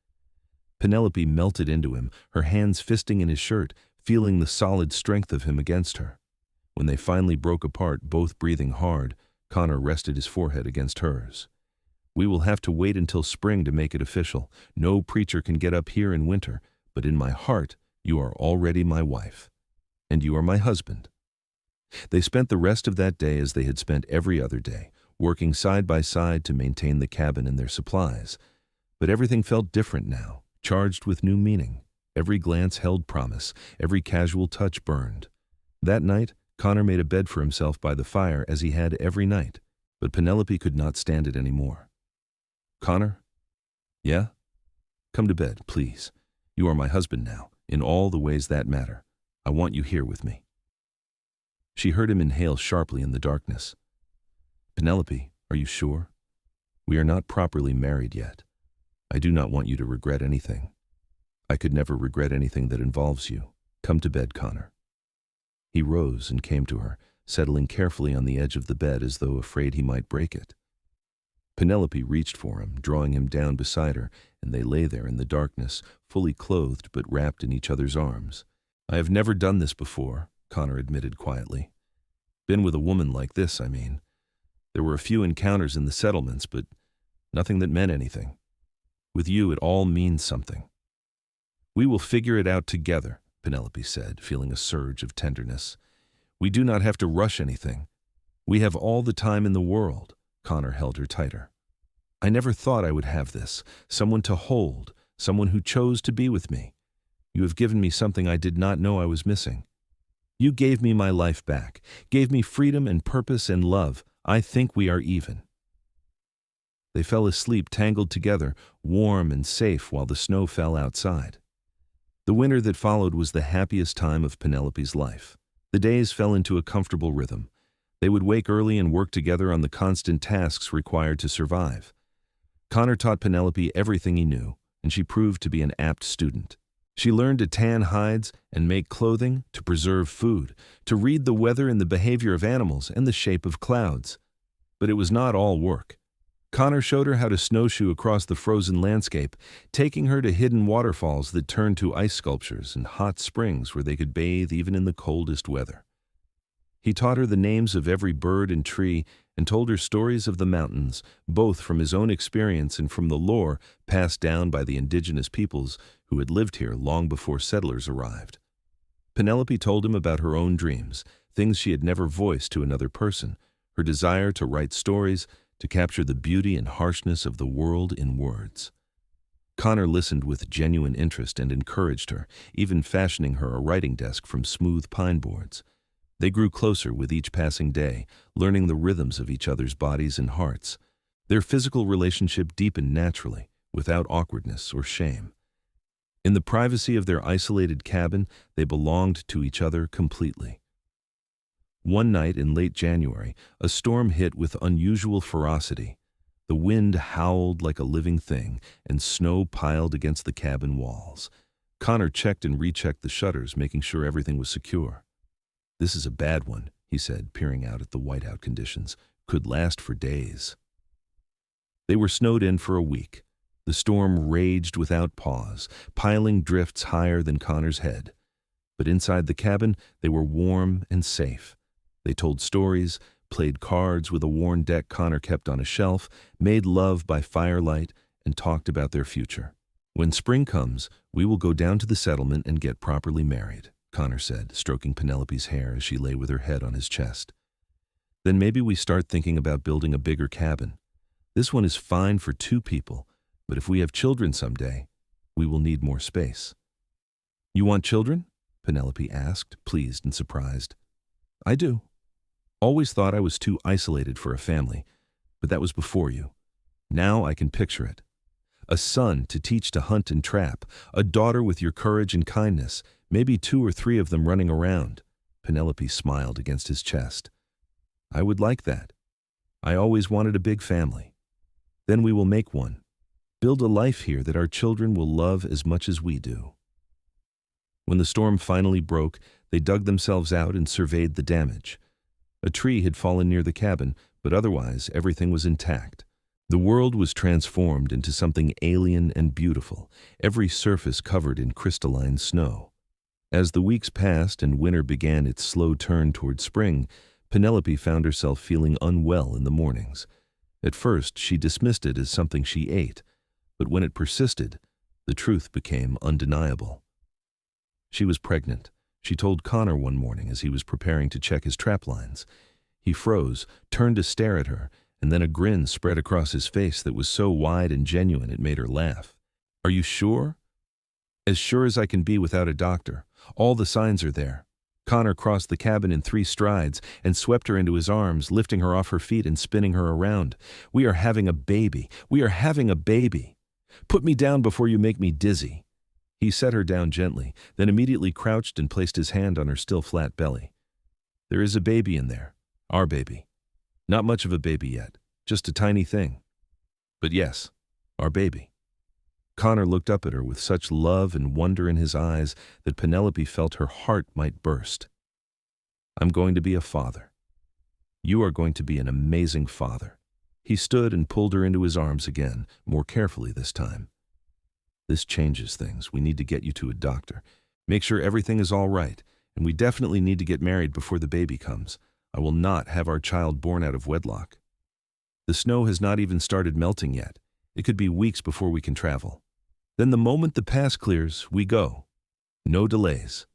Penelope melted into him, her hands fisting in his shirt, feeling the solid strength of him against her. When they finally broke apart, both breathing hard, Connor rested his forehead against hers. "We will have to wait until spring to make it official. No preacher can get up here in winter, but in my heart, you are already my wife. And you are my husband." They spent the rest of that day as they had spent every other day, working side by side to maintain the cabin and their supplies. But everything felt different now, charged with new meaning. Every glance held promise, every casual touch burned. That night, Connor made a bed for himself by the fire as he had every night, but Penelope could not stand it anymore. "Connor? Yeah? Come to bed, please. You are my husband now, in all the ways that matter. I want you here with me." She heard him inhale sharply in the darkness. "Penelope, are you sure? We are not properly married yet. I do not want you to regret anything. I could never regret anything that involves you. Come to bed, Connor." He rose and came to her, settling carefully on the edge of the bed as though afraid he might break it. Penelope reached for him, drawing him down beside her, and they lay there in the darkness, fully clothed but wrapped in each other's arms. "I have never done this before," Connor admitted quietly. "Been with a woman like this, I mean. There were a few encounters in the settlements, but nothing that meant anything. With you, it all means something." "We will figure it out together," Penelope said, feeling a surge of tenderness. "We do not have to rush anything. We have all the time in the world." Connor held her tighter. "I never thought I would have this, someone to hold, someone who chose to be with me. You have given me something I did not know I was missing. You gave me my life back, gave me freedom and purpose and love. I think we are even." They fell asleep tangled together, warm and safe while the snow fell outside. The winter that followed was the happiest time of Penelope's life. The days fell into a comfortable rhythm. They would wake early and work together on the constant tasks required to survive. Connor taught Penelope everything he knew, and she proved to be an apt student. She learned to tan hides and make clothing, to preserve food, to read the weather and the behavior of animals and the shape of clouds. But it was not all work. Connor showed her how to snowshoe across the frozen landscape, taking her to hidden waterfalls that turned to ice sculptures and hot springs where they could bathe even in the coldest weather. He taught her the names of every bird and tree and told her stories of the mountains, both from his own experience and from the lore passed down by the indigenous peoples who had lived here long before settlers arrived. Penelope told him about her own dreams, things she had never voiced to another person, her desire to write stories, to capture the beauty and harshness of the world in words. Connor listened with genuine interest and encouraged her, even fashioning her a writing desk from smooth pine boards. They grew closer with each passing day, learning the rhythms of each other's bodies and hearts. Their physical relationship deepened naturally, without awkwardness or shame. In the privacy of their isolated cabin, they belonged to each other completely. One night in late January, a storm hit with unusual ferocity. The wind howled like a living thing, and snow piled against the cabin walls. Connor checked and rechecked the shutters, making sure everything was secure. "This is a bad one," he said, peering out at the whiteout conditions. "Could last for days." They were snowed in for a week. The storm raged without pause, piling drifts higher than Connor's head. But inside the cabin, they were warm and safe. They told stories, played cards with a worn deck Connor kept on a shelf, made love by firelight, and talked about their future. "When spring comes, we will go down to the settlement and get properly married," Connor said, stroking Penelope's hair as she lay with her head on his chest. "Then maybe we start thinking about building a bigger cabin. This one is fine for 2 people, but if we have children someday, we will need more space." "You want children?" Penelope asked, pleased and surprised. "I do. Always thought I was too isolated for a family, but that was before you. Now I can picture it. A son to teach to hunt and trap, a daughter with your courage and kindness, maybe 2 or 3 of them running around." Penelope smiled against his chest. "I would like that. I always wanted a big family. Then we will make one. Build a life here that our children will love as much as we do." When the storm finally broke, they dug themselves out and surveyed the damage. A tree had fallen near the cabin, but otherwise everything was intact. The world was transformed into something alien and beautiful, every surface covered in crystalline snow. As the weeks passed and winter began its slow turn toward spring, Penelope found herself feeling unwell in the mornings. At first, she dismissed it as something she ate, but when it persisted, the truth became undeniable. She was pregnant, she told Connor one morning as he was preparing to check his trap lines. He froze, turned to stare at her, and then a grin spread across his face that was so wide and genuine it made her laugh. "Are you sure?" "As sure as I can be without a doctor. All the signs are there." Connor crossed the cabin in 3 strides and swept her into his arms, lifting her off her feet and spinning her around. "We are having a baby. We are having a baby. Put me down before you make me dizzy." He set her down gently, then immediately crouched and placed his hand on her still flat belly. "There is a baby in there. Our baby. Not much of a baby yet, just a tiny thing. But yes, our baby." Connor looked up at her with such love and wonder in his eyes that Penelope felt her heart might burst. "I'm going to be a father," You are going to be an amazing father." He stood and pulled her into his arms again, more carefully this time. "This changes things. We need to get you to a doctor. Make sure everything is all right, and we definitely need to get married before the baby comes. I will not have our child born out of wedlock. The snow has not even started melting yet. It could be weeks before we can travel. Then the moment the pass clears, we go. No delays."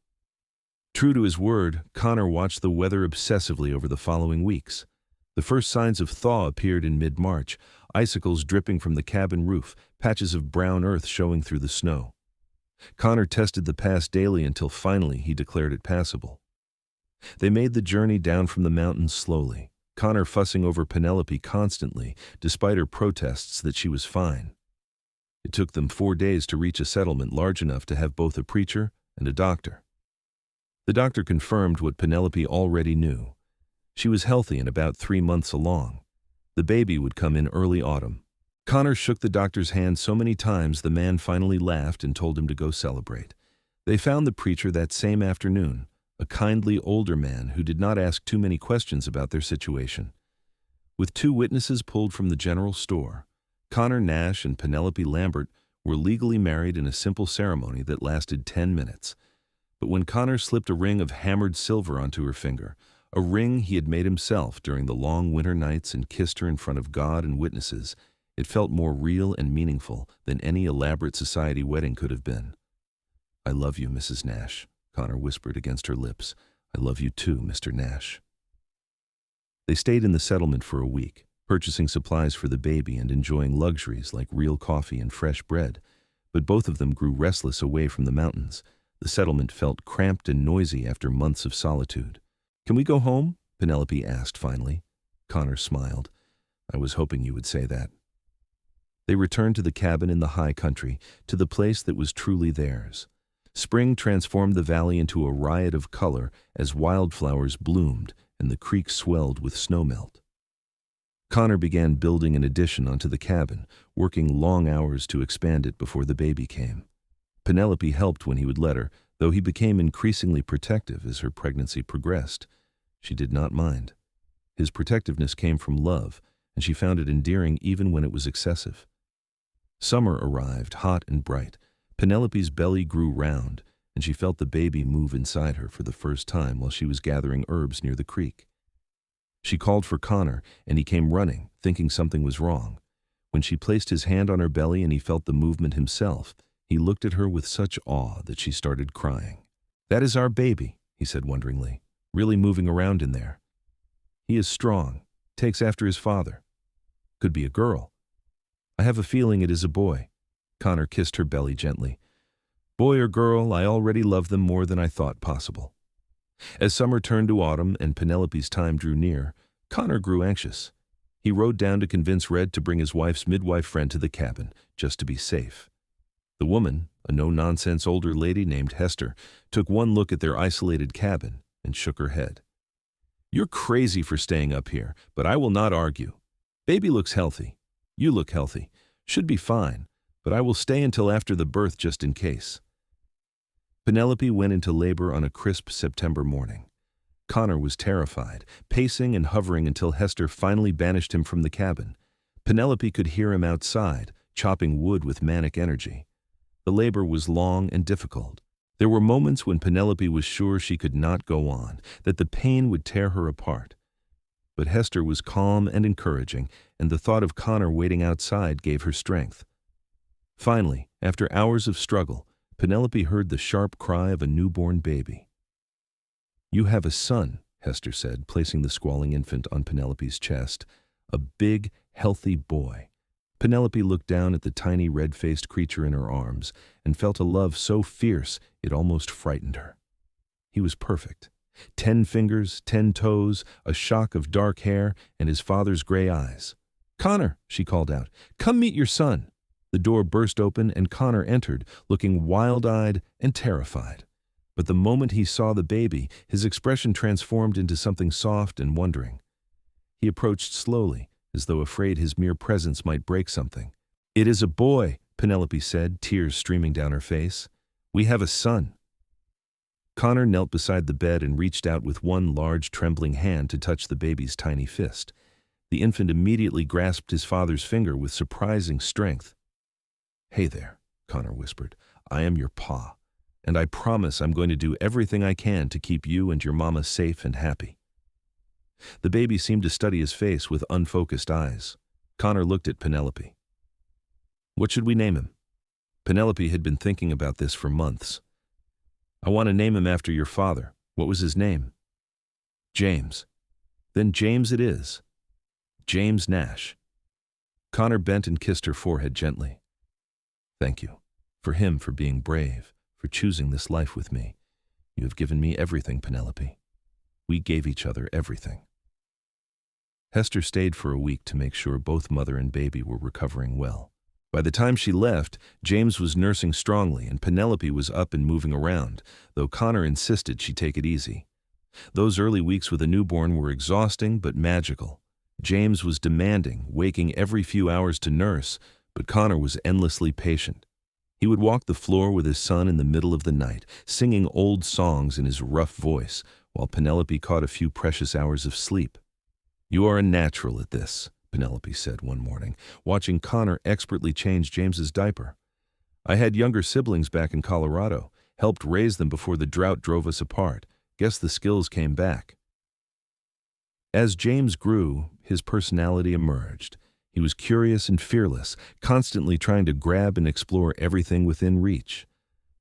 True to his word, Connor watched the weather obsessively over the following weeks. The first signs of thaw appeared in mid-March, icicles dripping from the cabin roof, patches of brown earth showing through the snow. Connor tested the pass daily until finally he declared it passable. They made the journey down from the mountains slowly, Connor fussing over Penelope constantly, despite her protests that she was fine. It took them 4 days to reach a settlement large enough to have both a preacher and a doctor. The doctor confirmed what Penelope already knew. She was healthy and about 3 months along. The baby would come in early autumn. Connor shook the doctor's hand so many times the man finally laughed and told him to go celebrate. They found the preacher that same afternoon, a kindly older man who did not ask too many questions about their situation. With 2 witnesses pulled from the general store, Connor Nash and Penelope Lambert were legally married in a simple ceremony that lasted 10 minutes. But when Connor slipped a ring of hammered silver onto her finger, a ring he had made himself during the long winter nights, and kissed her in front of God and witnesses, it felt more real and meaningful than any elaborate society wedding could have been. "I love you, Mrs. Nash," Connor whispered against her lips. "I love you too, Mr. Nash." They stayed in the settlement for a week, purchasing supplies for the baby and enjoying luxuries like real coffee and fresh bread, but both of them grew restless away from the mountains. The settlement felt cramped and noisy after months of solitude. "Can we go home?" Penelope asked finally. Connor smiled. "I was hoping you would say that." They returned to the cabin in the high country, to the place that was truly theirs. Spring transformed the valley into a riot of color as wildflowers bloomed and the creek swelled with snowmelt. Connor began building an addition onto the cabin, working long hours to expand it before the baby came. Penelope helped when he would let her, though he became increasingly protective as her pregnancy progressed. She did not mind. His protectiveness came from love, and she found it endearing even when it was excessive. Summer arrived, hot and bright. Penelope's belly grew round, and she felt the baby move inside her for the first time while she was gathering herbs near the creek. She called for Connor, and he came running, thinking something was wrong. When she placed his hand on her belly and he felt the movement himself, he looked at her with such awe that she started crying. "That is our baby," he said wonderingly, "really moving around in there. He is strong, takes after his father. Could be a girl. I have a feeling it is a boy." Connor kissed her belly gently. "Boy or girl, I already love them more than I thought possible." As summer turned to autumn and Penelope's time drew near, Connor grew anxious. He rode down to convince Red to bring his wife's midwife friend to the cabin, just to be safe. The woman, a no-nonsense older lady named Hester, took one look at their isolated cabin and shook her head. "You're crazy for staying up here, but I will not argue. Baby looks healthy. You look healthy. Should be fine, but I will stay until after the birth just in case." Penelope went into labor on a crisp September morning. Connor was terrified, pacing and hovering until Hester finally banished him from the cabin. Penelope could hear him outside, chopping wood with manic energy. The labor was long and difficult. There were moments when Penelope was sure she could not go on, that the pain would tear her apart. But Hester was calm and encouraging, and the thought of Connor waiting outside gave her strength. Finally, after hours of struggle, Penelope heard the sharp cry of a newborn baby. "You have a son," Hester said, placing the squalling infant on Penelope's chest. "A big, healthy boy." Penelope looked down at the tiny red-faced creature in her arms and felt a love so fierce it almost frightened her. He was perfect. 10 fingers, 10 toes, a shock of dark hair, and his father's gray eyes. "Connor," she called out, "come meet your son." The door burst open and Connor entered, looking wild-eyed and terrified. But the moment he saw the baby, his expression transformed into something soft and wondering. He approached slowly, as though afraid his mere presence might break something. "It is a boy," Penelope said, tears streaming down her face. "We have a son." Connor knelt beside the bed and reached out with one large, trembling hand to touch the baby's tiny fist. The infant immediately grasped his father's finger with surprising strength. "Hey there," Connor whispered. "I am your pa, and I promise I'm going to do everything I can to keep you and your mama safe and happy." The baby seemed to study his face with unfocused eyes. Connor looked at Penelope. "What should we name him?" Penelope had been thinking about this for months. "I want to name him after your father. What was his name?" "James." "Then James it is. James Nash." Connor bent and kissed her forehead gently. "Thank you. For being brave, for choosing this life with me. You have given me everything, Penelope. We gave each other everything." Hester stayed for a week to make sure both mother and baby were recovering well. By the time she left, James was nursing strongly and Penelope was up and moving around, though Connor insisted she take it easy. Those early weeks with a newborn were exhausting but magical. James was demanding, waking every few hours to nurse, but Connor was endlessly patient. He would walk the floor with his son in the middle of the night, singing old songs in his rough voice, while Penelope caught a few precious hours of sleep. "You are a natural at this," Penelope said one morning, watching Connor expertly change James's diaper. "I had younger siblings back in Colorado, helped raise them before the drought drove us apart. Guess the skills came back." As James grew, his personality emerged. He was curious and fearless, constantly trying to grab and explore everything within reach.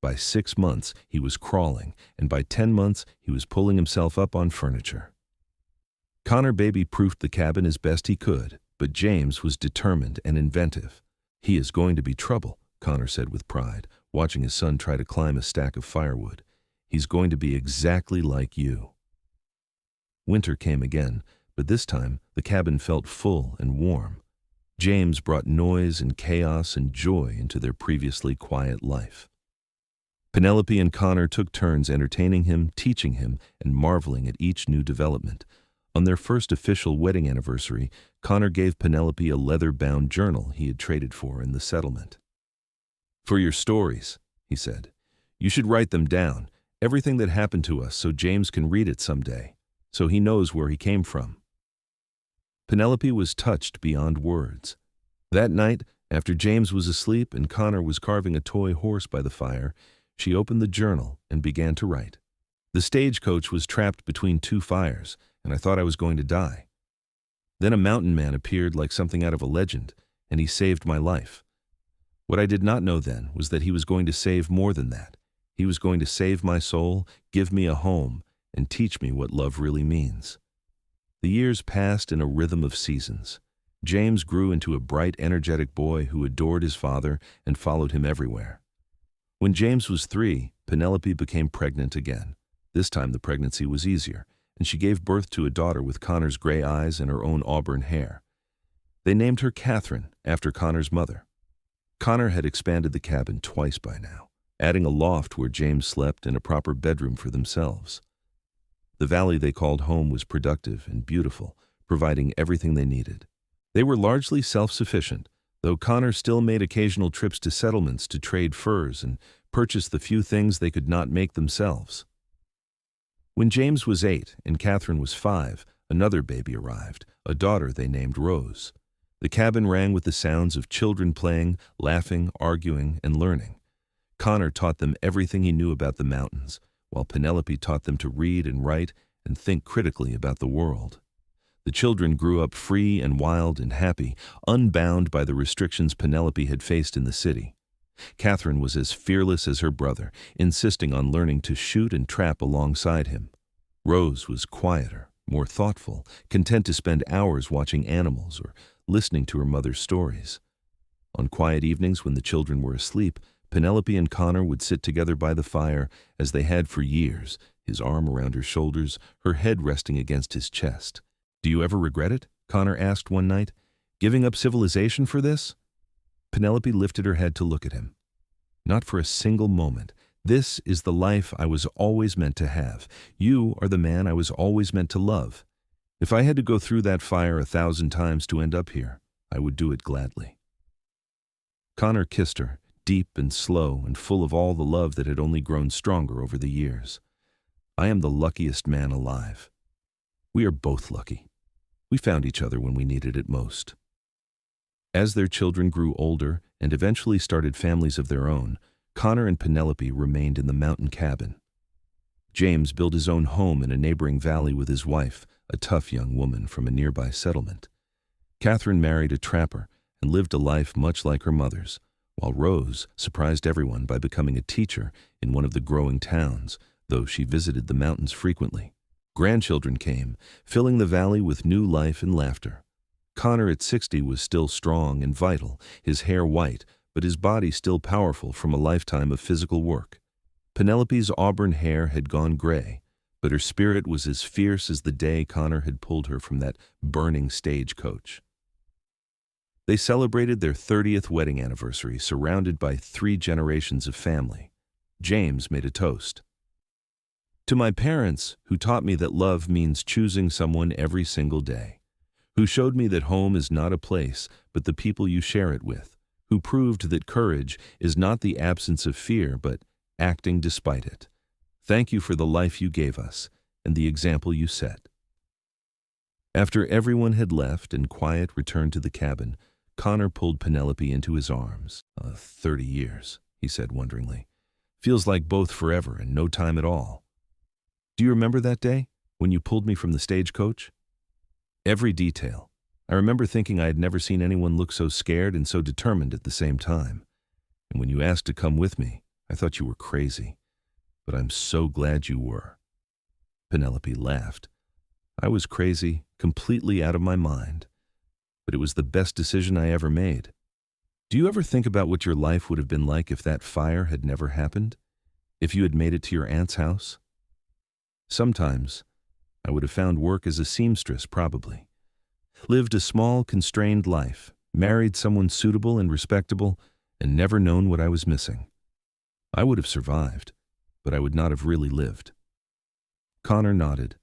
By 6 months, he was crawling, and by 10 months, he was pulling himself up on furniture. Connor baby-proofed the cabin as best he could, but James was determined and inventive. "He is going to be trouble," Connor said with pride, watching his son try to climb a stack of firewood. "He's going to be exactly like you." Winter came again, but this time the cabin felt full and warm. James brought noise and chaos and joy into their previously quiet life. Penelope and Connor took turns entertaining him, teaching him, and marveling at each new development. On their first official wedding anniversary, Connor gave Penelope a leather-bound journal he had traded for in the settlement. "For your stories," he said. "You should write them down, everything that happened to us, so James can read it someday, so he knows where he came from." Penelope was touched beyond words. That night, after James was asleep and Connor was carving a toy horse by the fire, she opened the journal and began to write. "The stagecoach was trapped between 2 fires, and I thought I was going to die. Then a mountain man appeared like something out of a legend, and he saved my life. What I did not know then was that he was going to save more than that. He was going to save my soul, give me a home, and teach me what love really means." The years passed in a rhythm of seasons. James grew into a bright, energetic boy who adored his father and followed him everywhere. When James was 3, Penelope became pregnant again. This time the pregnancy was easier, and she gave birth to a daughter with Connor's gray eyes and her own auburn hair. They named her Catherine, after Connor's mother. Connor had expanded the cabin twice by now, adding a loft where James slept and a proper bedroom for themselves. The valley they called home was productive and beautiful, providing everything they needed. They were largely self-sufficient, though Connor still made occasional trips to settlements to trade furs and purchase the few things they could not make themselves. When James was 8 and Catherine was 5, another baby arrived, a daughter they named Rose. The cabin rang with the sounds of children playing, laughing, arguing, and learning. Connor taught them everything he knew about the mountains, while Penelope taught them to read and write and think critically about the world. The children grew up free and wild and happy, unbound by the restrictions Penelope had faced in the city. Catherine was as fearless as her brother, insisting on learning to shoot and trap alongside him. Rose was quieter, more thoughtful, content to spend hours watching animals or listening to her mother's stories. On quiet evenings when the children were asleep, Penelope and Connor would sit together by the fire, as they had for years, his arm around her shoulders, her head resting against his chest. "Do you ever regret it?" Connor asked one night. "Giving up civilization for this?" Penelope lifted her head to look at him. "Not for a single moment. This is the life I was always meant to have. You are the man I was always meant to love. If I had to go through that fire 1,000 times to end up here, I would do it gladly." Connor kissed her, deep and slow and full of all the love that had only grown stronger over the years. I am the luckiest man alive. We are both lucky. We found each other when we needed it most. As their children grew older and eventually started families of their own, Connor and Penelope remained in the mountain cabin. James built his own home in a neighboring valley with his wife, a tough young woman from a nearby settlement. Catherine married a trapper and lived a life much like her mother's, while Rose surprised everyone by becoming a teacher in one of the growing towns, though she visited the mountains frequently. Grandchildren came, filling the valley with new life and laughter. Connor at 60 was still strong and vital, his hair white, but his body still powerful from a lifetime of physical work. Penelope's auburn hair had gone gray, but her spirit was as fierce as the day Connor had pulled her from that burning stagecoach. They celebrated their 30th wedding anniversary surrounded by 3 generations of family. James made a toast. To my parents, who taught me that love means choosing someone every single day, who showed me that home is not a place, but the people you share it with, who proved that courage is not the absence of fear, but acting despite it. Thank you for the life you gave us and the example you set. After everyone had left and quiet returned to the cabin, Connor pulled Penelope into his arms. 30 years, he said wonderingly. Feels like both forever and no time at all. Do you remember that day when you pulled me from the stagecoach? Every detail. I remember thinking I had never seen anyone look so scared and so determined at the same time. And when you asked to come with me, I thought you were crazy. But I'm so glad you were. Penelope laughed. I was crazy, completely out of my mind. But it was the best decision I ever made. Do you ever think about what your life would have been like if that fire had never happened? If you had made it to your aunt's house? Sometimes, I would have found work as a seamstress, probably. Lived a small, constrained life, married someone suitable and respectable, and never known what I was missing. I would have survived, but I would not have really lived. Connor nodded.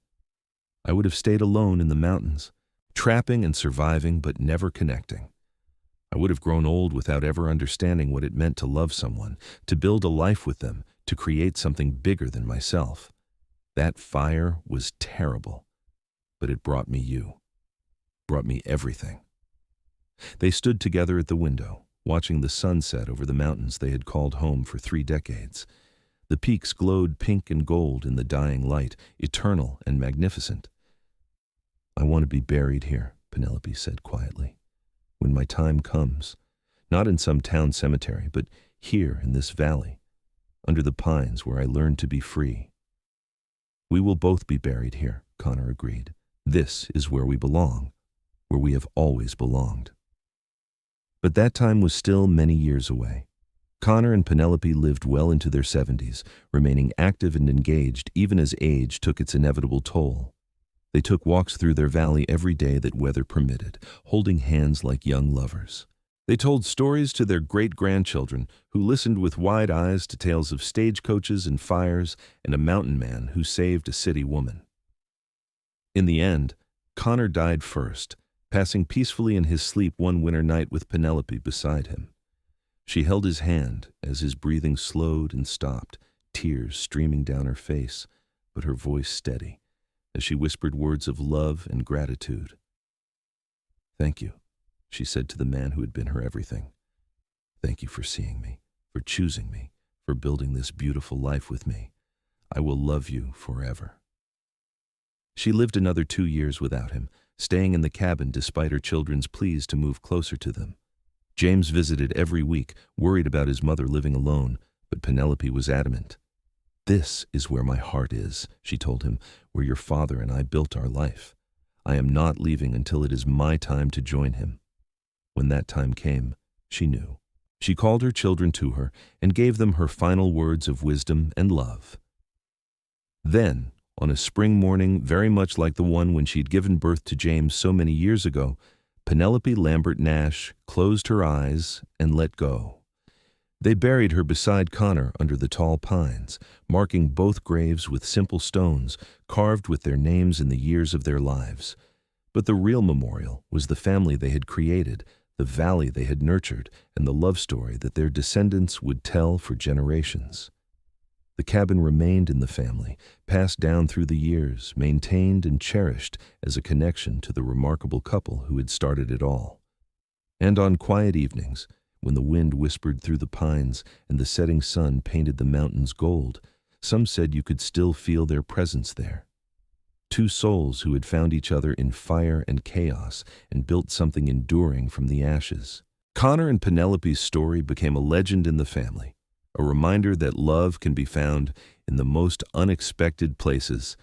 I would have stayed alone in the mountains, trapping and surviving but never connecting. I would have grown old without ever understanding what it meant to love someone, to build a life with them, to create something bigger than myself. That fire was terrible, but it brought me you. Brought me everything. They stood together at the window, watching the sunset over the mountains they had called home for 3 decades. The peaks glowed pink and gold in the dying light, eternal and magnificent. I want to be buried here, Penelope said quietly. When my time comes, not in some town cemetery, but here in this valley, under the pines where I learned to be free. We will both be buried here, Connor agreed. This is where we belong, where we have always belonged. But that time was still many years away. Connor and Penelope lived well into their 70s, remaining active and engaged even as age took its inevitable toll. They took walks through their valley every day that weather permitted, holding hands like young lovers. They told stories to their great-grandchildren, who listened with wide eyes to tales of stagecoaches and fires and a mountain man who saved a city woman. In the end, Connor died first, passing peacefully in his sleep one winter night with Penelope beside him. She held his hand as his breathing slowed and stopped, tears streaming down her face, but her voice steady, as she whispered words of love and gratitude. Thank you, she said to the man who had been her everything. Thank you for seeing me, for choosing me, for building this beautiful life with me. I will love you forever. She lived another 2 years without him, staying in the cabin despite her children's pleas to move closer to them. James visited every week, worried about his mother living alone, but Penelope was adamant. This is where my heart is, she told him, where your father and I built our life. I am not leaving until it is my time to join him. When that time came, she knew. She called her children to her and gave them her final words of wisdom and love. Then, on a spring morning very much like the one when she'd given birth to James so many years ago, Penelope Lambert Nash closed her eyes and let go. They buried her beside Connor under the tall pines, marking both graves with simple stones carved with their names in the years of their lives. But the real memorial was the family they had created, the valley they had nurtured, and the love story that their descendants would tell for generations. The cabin remained in the family, passed down through the years, maintained and cherished as a connection to the remarkable couple who had started it all. And on quiet evenings, when the wind whispered through the pines and the setting sun painted the mountains gold, some said you could still feel their presence there. Two souls who had found each other in fire and chaos and built something enduring from the ashes. Connor and Penelope's story became a legend in the family, a reminder that love can be found in the most unexpected places,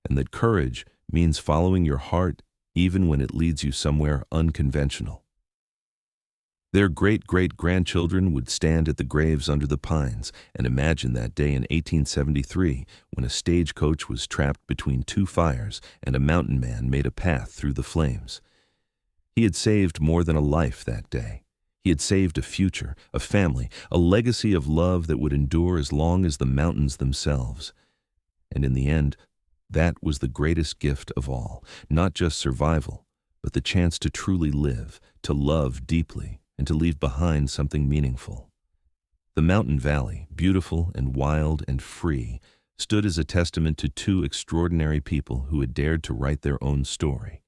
and that courage means following your heart even when it leads you somewhere unconventional. Their great-great-grandchildren would stand at the graves under the pines and imagine that day in 1873 when a stagecoach was trapped between two fires and a mountain man made a path through the flames. He had saved more than a life that day. He had saved a future, a family, a legacy of love that would endure as long as the mountains themselves. And in the end, that was the greatest gift of all, not just survival, but the chance to truly live, to love deeply, and to leave behind something meaningful. The mountain valley, beautiful and wild and free, stood as a testament to two extraordinary people who had dared to write their own story,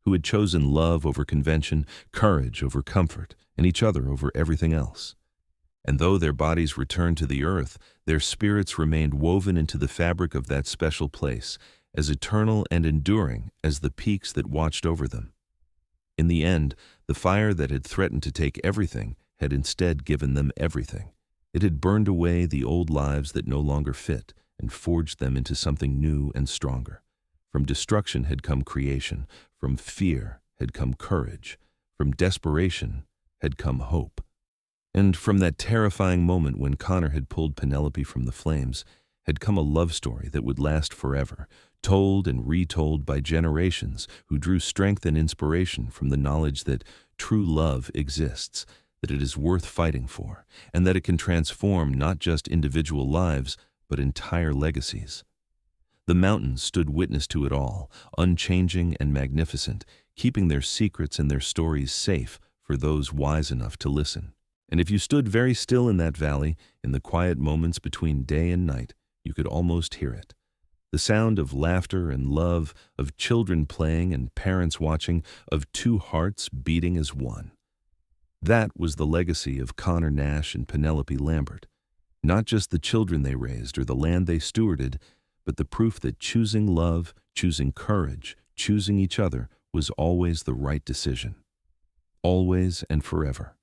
who had chosen love over convention, courage over comfort, and each other over everything else. And though their bodies returned to the earth, their spirits remained woven into the fabric of that special place, as eternal and enduring as the peaks that watched over them. In the end, the fire that had threatened to take everything had instead given them everything. It had burned away the old lives that no longer fit and forged them into something new and stronger. From destruction had come creation, from fear had come courage, from desperation had come hope. And from that terrifying moment when Connor had pulled Penelope from the flames had come a love story that would last forever, told and retold by generations who drew strength and inspiration from the knowledge that true love exists, that it is worth fighting for, and that it can transform not just individual lives, but entire legacies. The mountains stood witness to it all, unchanging and magnificent, keeping their secrets and their stories safe for those wise enough to listen. And if you stood very still in that valley, in the quiet moments between day and night, you could almost hear it. The sound of laughter and love, of children playing and parents watching, of two hearts beating as one. That was the legacy of Connor Nash and Penelope Lambert. Not just the children they raised or the land they stewarded, but the proof that choosing love, choosing courage, choosing each other was always the right decision. Always and forever.